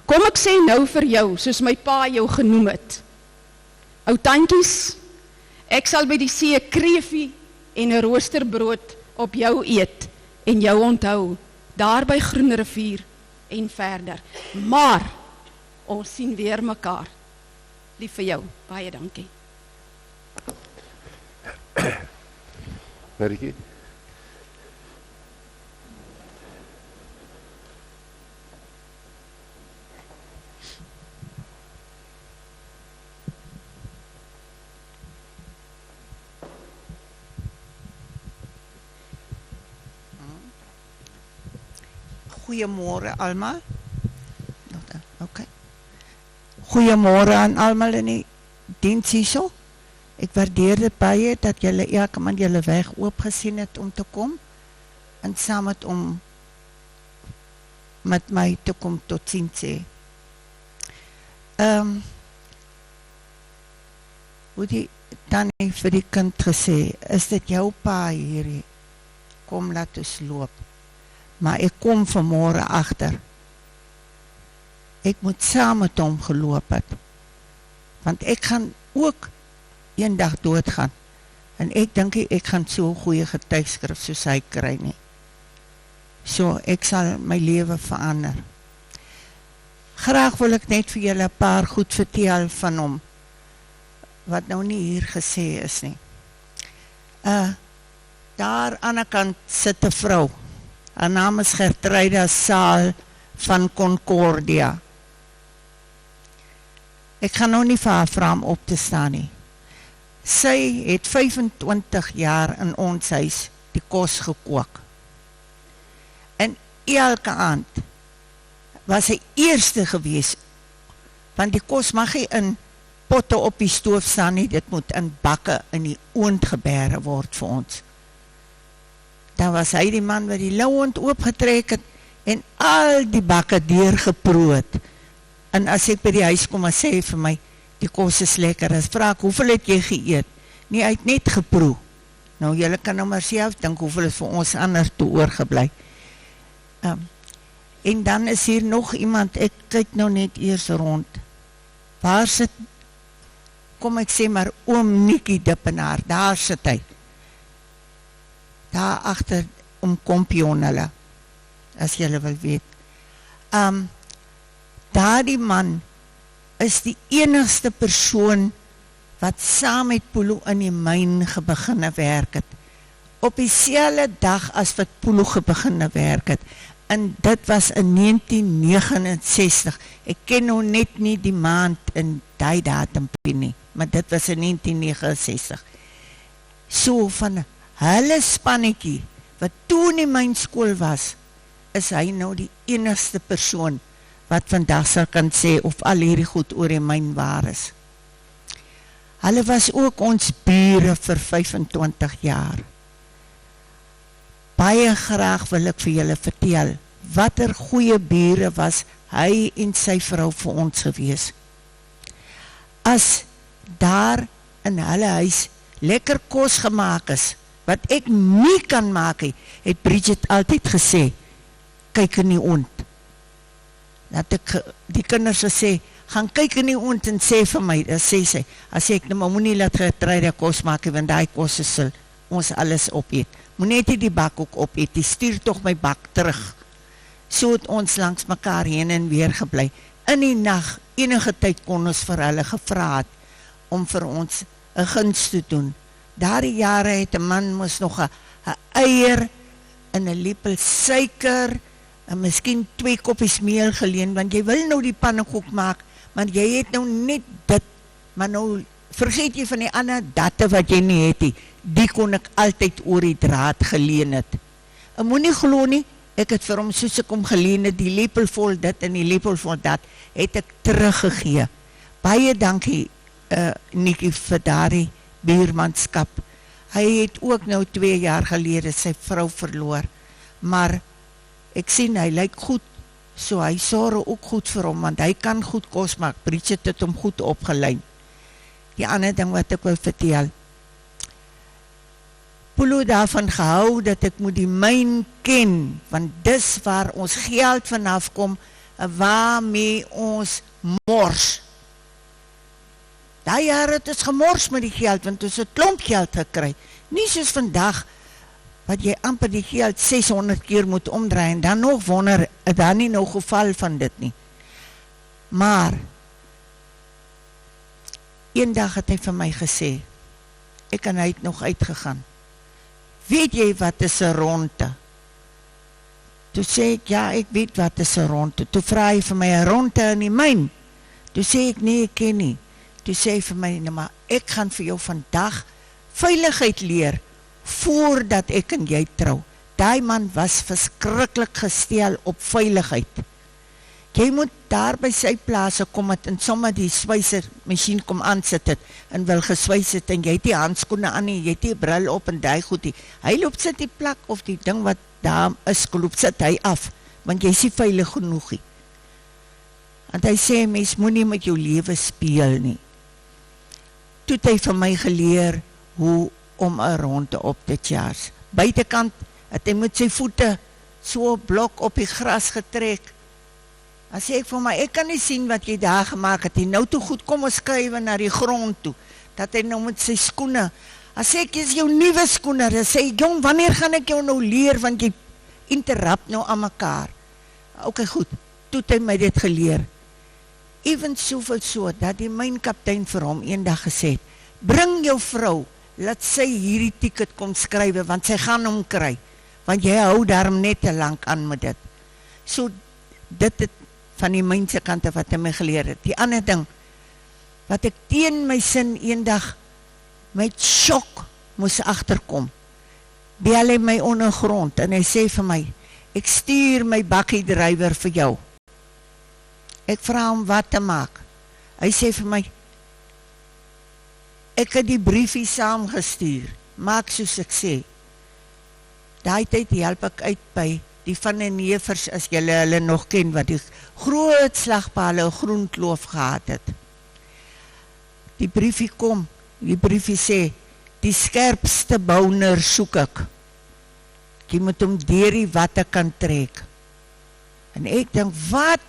Kom ek sê nou vir jou, soos my pa jou genoem het. Ou tantjies, ek sal by die see 'n kreefie en 'n roosterbrood op jou eet en jou onthou, daar by Groenrivier en verder. Maar, ons sien weer mekaar. Lief vir jou, baie dankie. Marikie, Goeiemôre almal. Okay. Goeiemôre aan almal in die diens hierso. Ek waardeer dit baie dat julle elke man julle weg oopgesien het om te kom en saam met my te kom tot sien sê. Hoe die Tannie vir die kind gesê, is dit jou pa hierdie? Kom laat ons loop. Maar ek kom vanmôre agter. Ek moet saam met hom geloop het. Want ek gaan ook eendag doodgaan. En ek dink ek gaan so 'n goeie getuigskrif soos hy kry nie. So ek sal my lewe verander. Graag wil ek net vir julle 'n paar goed vertel van hom. Wat nou nie hier gesê is nie. Daar aan die kant sit 'n vrou. Haar naam is Gertruida Saal van Concordia. Ek gaan nou nie vir haar vra om op te staan nie. Sy het 25 jaar in ons huis die kos gekook. En elke aand was sy eerste gewees, want die kos mag nie in potte op die stoof staan nie, dit moet in bakke in die oond gebêre word vir ons. Dan was hy die man wat die lauwond oopgetrek het en al die bakke deurgeproot. En as ek by die huis kom en sê vir my, die kos is lekker, as vraag, hoeveel het jy geëet? Nee, hy het net geproe. Nou, julle kan nou maar self dink, hoeveel is vir ons ander toe oorgeblij. En dan is hier nog iemand, ek kyk nou net eers rond. Waar sit, kom ek sê maar, oom Nikkie Dippenaar, daar sit hy. Daar achter Kompion hulle, as julle wil weet. Daar die man is die enigste persoon wat saam met Polo in die myn beginne werk het. Op dieselfde dag as wat Polo beginne werk het. En dit was in 1969. Ek ken nou net nie die maand in die datum nie, maar dit was in 1969. So van hulle spannetjie, wat toen in my skool was, is hy nou die enigste persoon wat vandag sal kan sê of al hierdie goed oor die myn waar is. Hulle was ook ons bure vir 25 jaar. Baie graag wil ek vir julle vertel, watter goeie bure was hy en sy vrou vir ons gewees. As daar in hulle huis lekker kos gemaak is, wat ek nie kan maak, het Bridget altyd gesê, kyk in die oond. Dat ek die kinders gesê, gaan kyk in die oond en sê vir my, dan sê sy, as ek nou maar moenie laat Gertruida kos maak, want die kos sal ons alles opeet. Moenie net die bak ook opeet, die stuur toch my bak terug. So het ons langs mekaar heen en weer geblei. In die nag, enige tyd kon ons vir hulle gevra het, om vir ons 'n guns te doen. Daardie jare het 'n man moes nog 'n eier en 'n lepel suiker en miskien 2 koppies meel geleen, want jy wil nou die pannekoek maak, maar jy het nou net dit, maar nou vergeet jy van die ander datte wat jy nie het nie, die kon ek altyd oor die draad geleen het. En moenie glo nie, ek het vir hom soos ek hom geleen het, die lepel vol dit en die lepel vol dat, het ek teruggegee. Baie dankie, Nikkie, vir daardie buurmanskap. Hy het ook nou 2 jaar gelede sy vrou verloor, maar ek sien, hy lyk goed, so hy sorg ook goed vir hom, want hy kan goed kos maak, Bridget het hom goed opgeleid. Die ander ding wat ek wil vertel, Polo daarvan gehou, dat ek moet die myn ken, want dis waar ons geld vanaf kom, waarmee ons mors. Daai jaar het ons gemors met die geld, want ons het klomp geld gekry. Nie soos vandag, wat jy amper die geld 600 keer moet omdraai, en dan nog wonder, het daar nie nou geval van dit nie. Maar, eendag het hy vir my gesê, ek en hy het nog uitgegaan, weet jy wat is 'n ronde? Toe sê ek, ja, ek weet wat is 'n ronde. Toe vra hy vir my 'n ronde in die myn. Toe sê ek, nee, ek ken nie. Toe sê hy vir my, nee, maar ek gaan vir jou vandag veiligheid leer, voordat ek en jy trou. daai man was verskriklik gestel op veiligheid. Jy moet daar by sy plase kom het en sommer die swyser masjien kom aansit het en wil geswys het en jy het die handskoene aan nie, jy het die bril op en die goed die. Hy loop sit die plak of die ding wat daar is, loop sit hy af, want jy is nie veilig genoeg nie. En hy sê, mens moet nie met jou lewe speel nie. Toe het hy vir my geleer hoe om 'n ronde op te charge. Buitekant het hy met sy voete so 'n blok op die gras getrek. Dan sê ek vir my, ek kan nie sien wat jy daar gemaak het. Nou toe goed, kom ons skuif na die grond toe. Dat hy nou met sy skoene. Dan sê ek, is jou nuwe skoene. Dan sê ek, jong, wanneer gaan ek jou nou leer, want jy interrupt nou aan mekaar. Ok, goed, toe het hy my dit geleer. Even soveel so, dat die mynkaptein vir hom eendag gesê het, bring jou vrou, laat sy hierdie ticket kom skrywe, want sy gaan hom kry, want jy hou daarom net te lang aan met dit. So, dit het van die mynse kante wat hy my geleer het. Die ander ding, wat ek teen my sin eendag met sjok moes agterkom, bel hy my ondergrond, en hy sê vir my, ek stuur my bakkiedrywer vir jou. Ek vra hom wat te maak. Hy sê vir my, ek het die briefie saamgestuur, maak soos ek sê. Daai tyd help ek uit by die van die nevers, as julle hulle nog ken, wat die groot slagpale, groen kloof gehad het. Die briefie kom, die briefie sê, die skerpste bouner soek ek. Jy moet hom deur die watte kan trek. En ek dink, wat?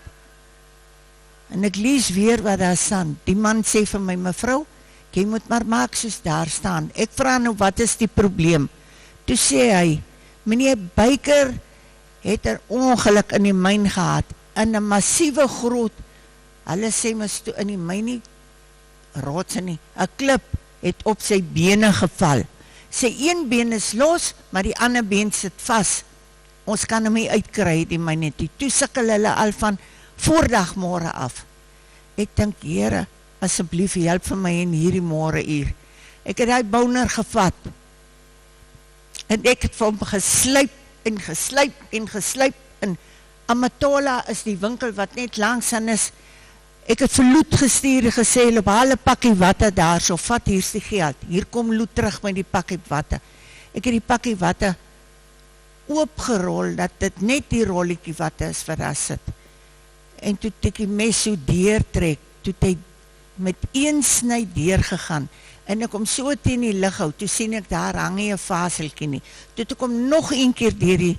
En ek lees weer wat daar staan. Die man sê vir my, mevrou, jy moet maar maak soos daar staan. Ek vra nou, wat is die probleem? Toe sê hy, meneer Buyker het 'n ongeluk in die myn gehad, in 'n massiewe groot, hulle sê mys toe in die myn nie, rotse nie, 'n klip het op sy bene geval. Sy een been is los, maar die ander been sit vas. Ons kan hom nie uitkry, die myn net. Toe sukkel hulle al van voordagmôre af. Ek dink, Here, asseblief help vir my in hierdie môre uur. Ek het daai bouner gevat, en ek het vir hom geslyp, en geslyp, en Amatola is die winkel wat net langs aan is. Ek het vir Loet gestuur, gesê, op haal 'n pakkie watte daar, so vat hier's die geld, hier kom Loet terug met die pakkie watte. Ek het die pakkie watte oopgerol, dat dit net die rolletjie watte is wat daar sit. En toe het ek die mes so deurtrek, toe het hy met een sny deurgegaan, en ek kom so teen die lighou, toe sien ek daar hang nie 'n vaseltjie nie, toe het ek kom nog een keer deur die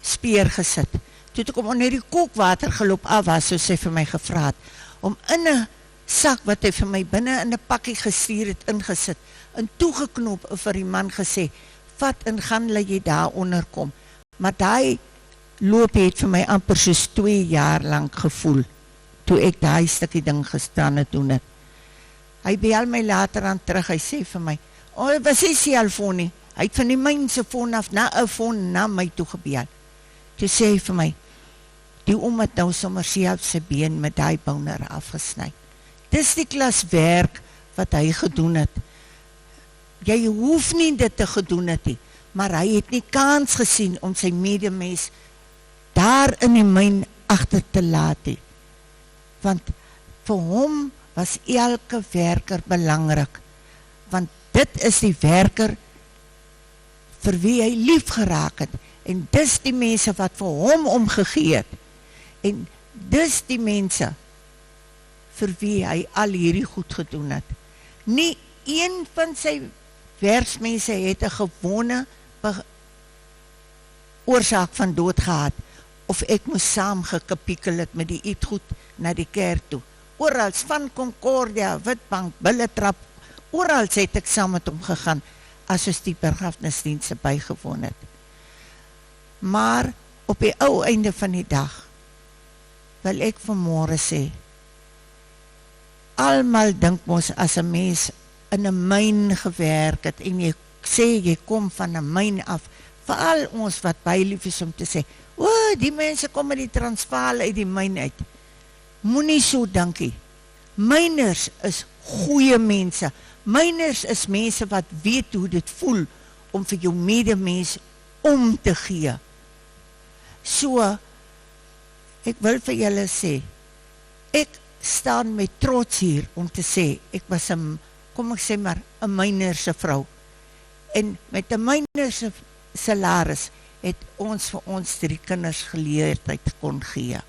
speer gesit, toe het ek kom onder die kookwater geloop af was, soos hy vir my gevra het, om in 'n sak wat hy vir my binne in 'n pakkie gestuur het ingesit, en toegeknop en vir die man gesê, vat en gaan laat jy daar onder kom, maar daai loop het vir my amper soos 2 jaar lang gevoel, toe ek daai stukkie ding gestaan het doen het. Hy bel my later aan terug, hy sê vir my, wat sê sy alfoon nie? Hy het van die mynse foon af na 'n foon na my toe gebel. Toe sê hy vir my, die oom het nou sommer self sy been met die bouner afgesny. Dis die klas werk wat hy gedoen het. Jy hoef nie dit te gedoen het nie, maar hy het nie kans gesien om sy medemens daar in die myn agter te laat nie. Want vir hom was elke werker belangrik, want dit is die werker vir wie hy lief geraak het, en dis die mense wat vir hom omgegee het, en dis die mense vir wie hy al hierdie goed gedoen het. Nie een van sy werksmense het 'n gewone oorsaak van dood gehad, of ek moes saam gekapiekel het met die eetgoed na die kerk toe. Orals, van Concordia, Witbank, Billetrap, orals het ek saam met hom gegaan, as ons die begrafnisdienste bygewoon het. Maar, op die ou einde van die dag, wil ek vanmôre sê, almal dink mos as 'n mens in 'n myn gewerk het, en jy sê, jy kom van 'n myn af, veral ons wat baie lief is om te sê, die mense kom met die Transvaal uit die myn uit. Moenie so dankie. Myners is goeie mense. Myners is mense wat weet hoe dit voel om vir jou medemens om te gee. So, ek wil vir julle sê, ek staan met trots hier om te sê, ek was kom ek sê maar, 'n mynerse vrou. En met 'n mynerse salaris het ons vir ons 3 kinders geleerdheid kon gee.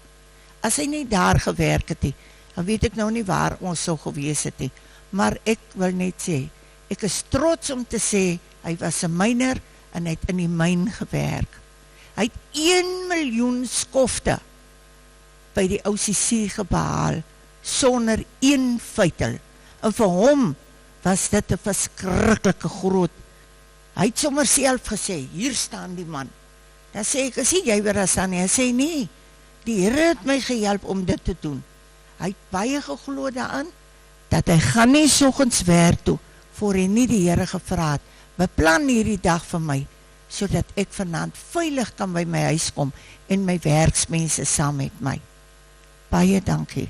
As hy nie daar gewerk het nie, dan weet ek nou nie waar ons sou gewees het nie. Maar ek wil net sê, ek is trots om te sê, hy was 'n myner en hy het in die myn gewerk. Hy het 1 miljoen skofte by die OCC gebehaal, sonder 1 feitel. En vir hom was dit 'n verskriklike groot. Hy het sommer self gesê, hier staan die man. Dan sê ek, sê jy weer as dan nie? Hy sê nie, die Here het my gehelp om dit te doen. Hy het baie geglo daaraan, dat hy gaan nie soggens werk toe, voor hy nie die Here gevra het, beplan hierdie dag vir my, sodat ek vanaand veilig kan by my huis kom, en my werksmense saam met my. Baie dankie.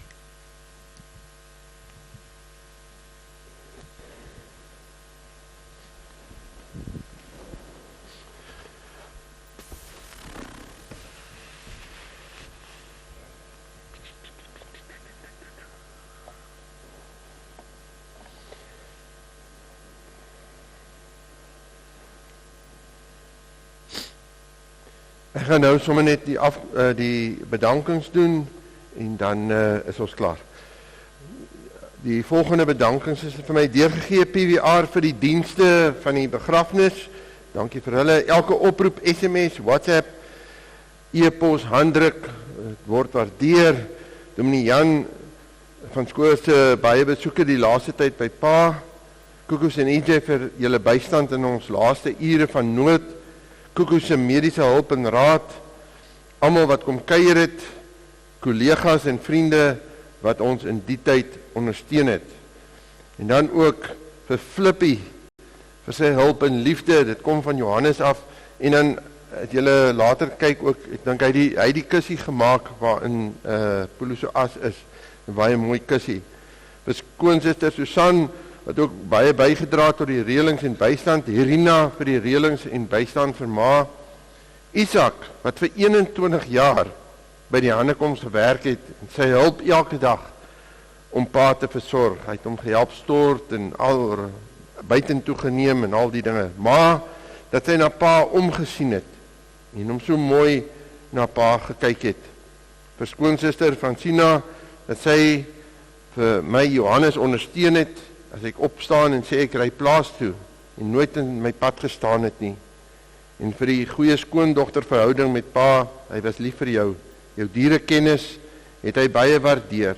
Ek gaan nou sommer net die bedankings doen en dan is ons klaar. Die volgende bedankings is vir my deurgegee PWR vir die dienste van die begrafnis. Dankie vir hulle. Elke oproep, SMS, WhatsApp, e-pos, handdruk, word waardeer. Dominee Jan van skool se baie besoeke die laaste tyd by Pa. Koekoes en EJ vir julle bystand in ons laaste ure van nood. Koekoes se mediese hulp en raad, almal wat kom kuier het, kollegas en vriende wat ons in die tyd ondersteun het. En dan ook vir Flippy, vir sy hulp en liefde, dit kom van Johannes af, en dan het julle later kyk ook, ek dink hy die kussie gemaak waarin Poloso as is, 'n baie mooi kussie. Vir skoonsister Susan, wat ook baie bygedra tot die reëlings en bystand, Irina vir die reëlings en bystand vir Ma, Isak, wat vir 21 jaar by die Hannekoms gewerk het, en sy hulp elke dag om Pa te versorg. Hy het hom gehelp stort en al buitentoe geneem en al die dinge. Ma, dat sy na Pa omgesien het, en hom so mooi na Pa gekyk het. Vir skoonsister Francina, dat sy vir my Johannes ondersteun het, as ek opstaan en sê ek ry plaas toe, en nooit in my pad gestaan het nie. En vir die goeie skoondogter verhouding met Pa, hy was lief vir jou dierekennis, het hy baie waardeer.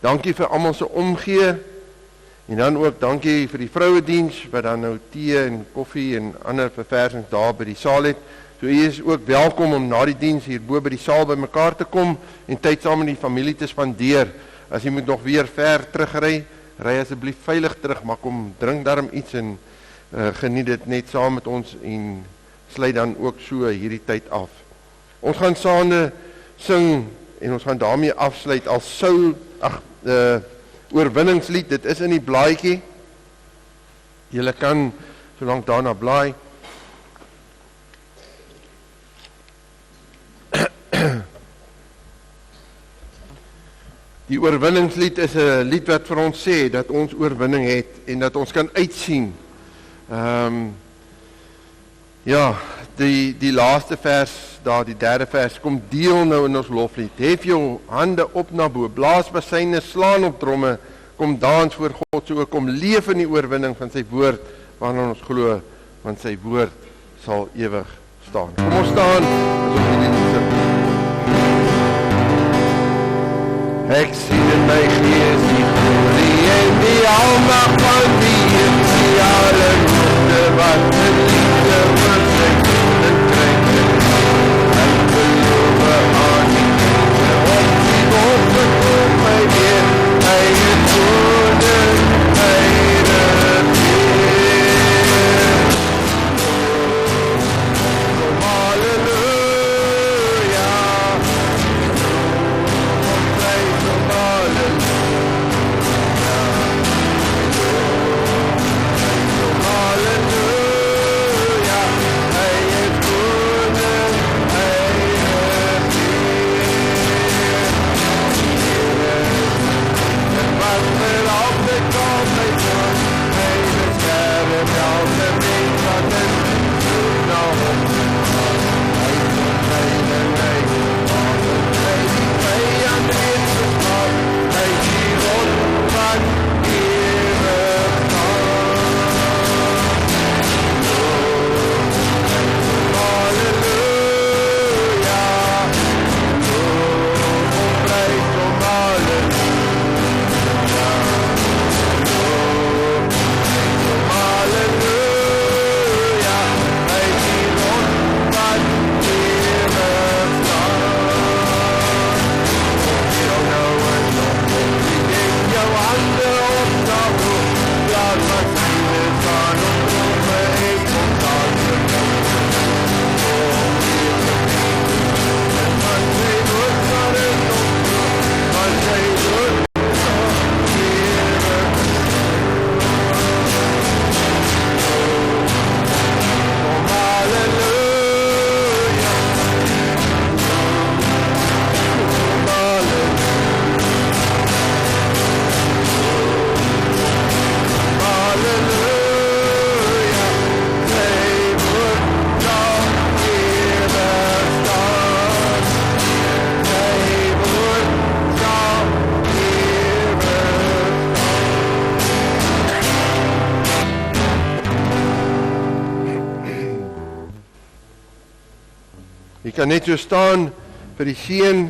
Dankie vir almal se omgee, en dan ook dankie vir die vrouediens, wat dan nou tee en koffie en ander verversings daar by die saal het. So u is ook welkom om na die diens hierbo by die saal by mekaar te kom, en tyd saam met die familie te spandeer. As jy moet nog weer ver terugry, ry asseblief veilig terug, maar kom drink daarom iets en geniet dit net saam met ons en sluit dan ook so hierdie tyd af. Ons gaan saande sing en ons gaan daarmee afsluit as oorwinningslied. Dit is in die blaadjie. Julle kan solank daarna blaai. Die oorwinningslied is 'n lied wat vir ons sê dat ons oorwinning het en dat ons kan uitsien. Die laaste vers, daar die 3de vers, kom deel nou in ons loflied. Hef jou hande op na bo, blaas basyne, slaan op dromme, kom dans voor God, so kom leef in die oorwinning van sy woord, waarna ons glo, want sy woord sal ewig staan. Kom ons staan, as ons die lied sing. Ek sien in my gees die glorie en die almag van die Heersiale liefde wat in liefde vir sy kinderen krijg. Ek beloof aan die liefde op die wolke kom my weer, hy het woorden, hy regeer. Halleluja. Hallelujah. Jy kan net so staan vir die seun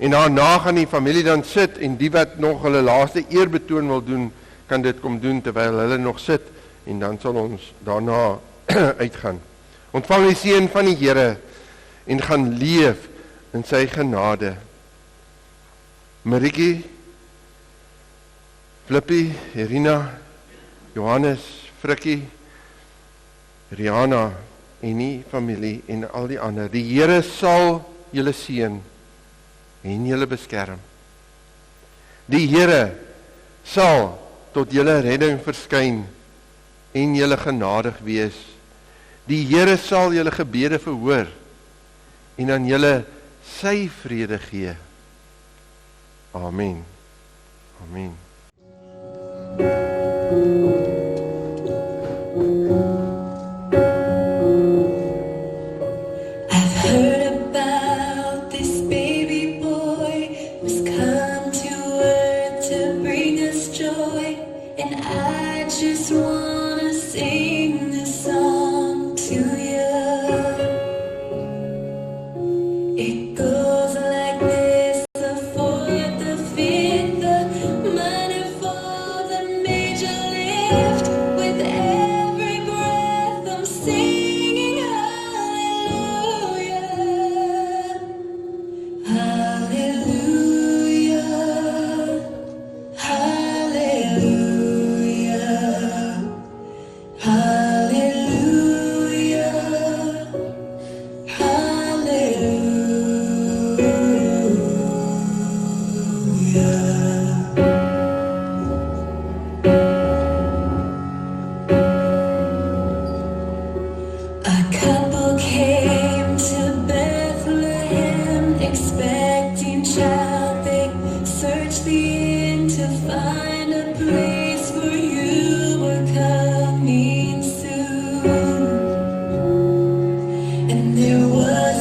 en daarna gaan die familie dan sit en die wat nog hulle laaste eerbetoon wil doen, kan dit kom doen terwyl hulle nog sit en dan sal ons daarna uitgaan. Ontvang die seën van die Here en gaan leef in sy genade. Marikie, Flippie, Irina, Johannes, Frikkie, Rihanna en die familie en al die ander. Die Here sal julle seën en julle beskerm. Die Here sal tot julle redding verskyn en julle genadig wees. Die Here sal julle gebede verhoor en aan julle sy vrede gee. Amen. Amen. I've heard about this baby boy who's come to earth to bring us joy, and I just wanna sing this song to you. It goes like this: the fourth, the fifth, the minor fall, the major lift. With every breath I'm singing hallelujah, hallelujah, hallelujah, hallelujah, A couple came to Bethlehem, expecting child. They searched the inn to find a place where you were coming soon. And there was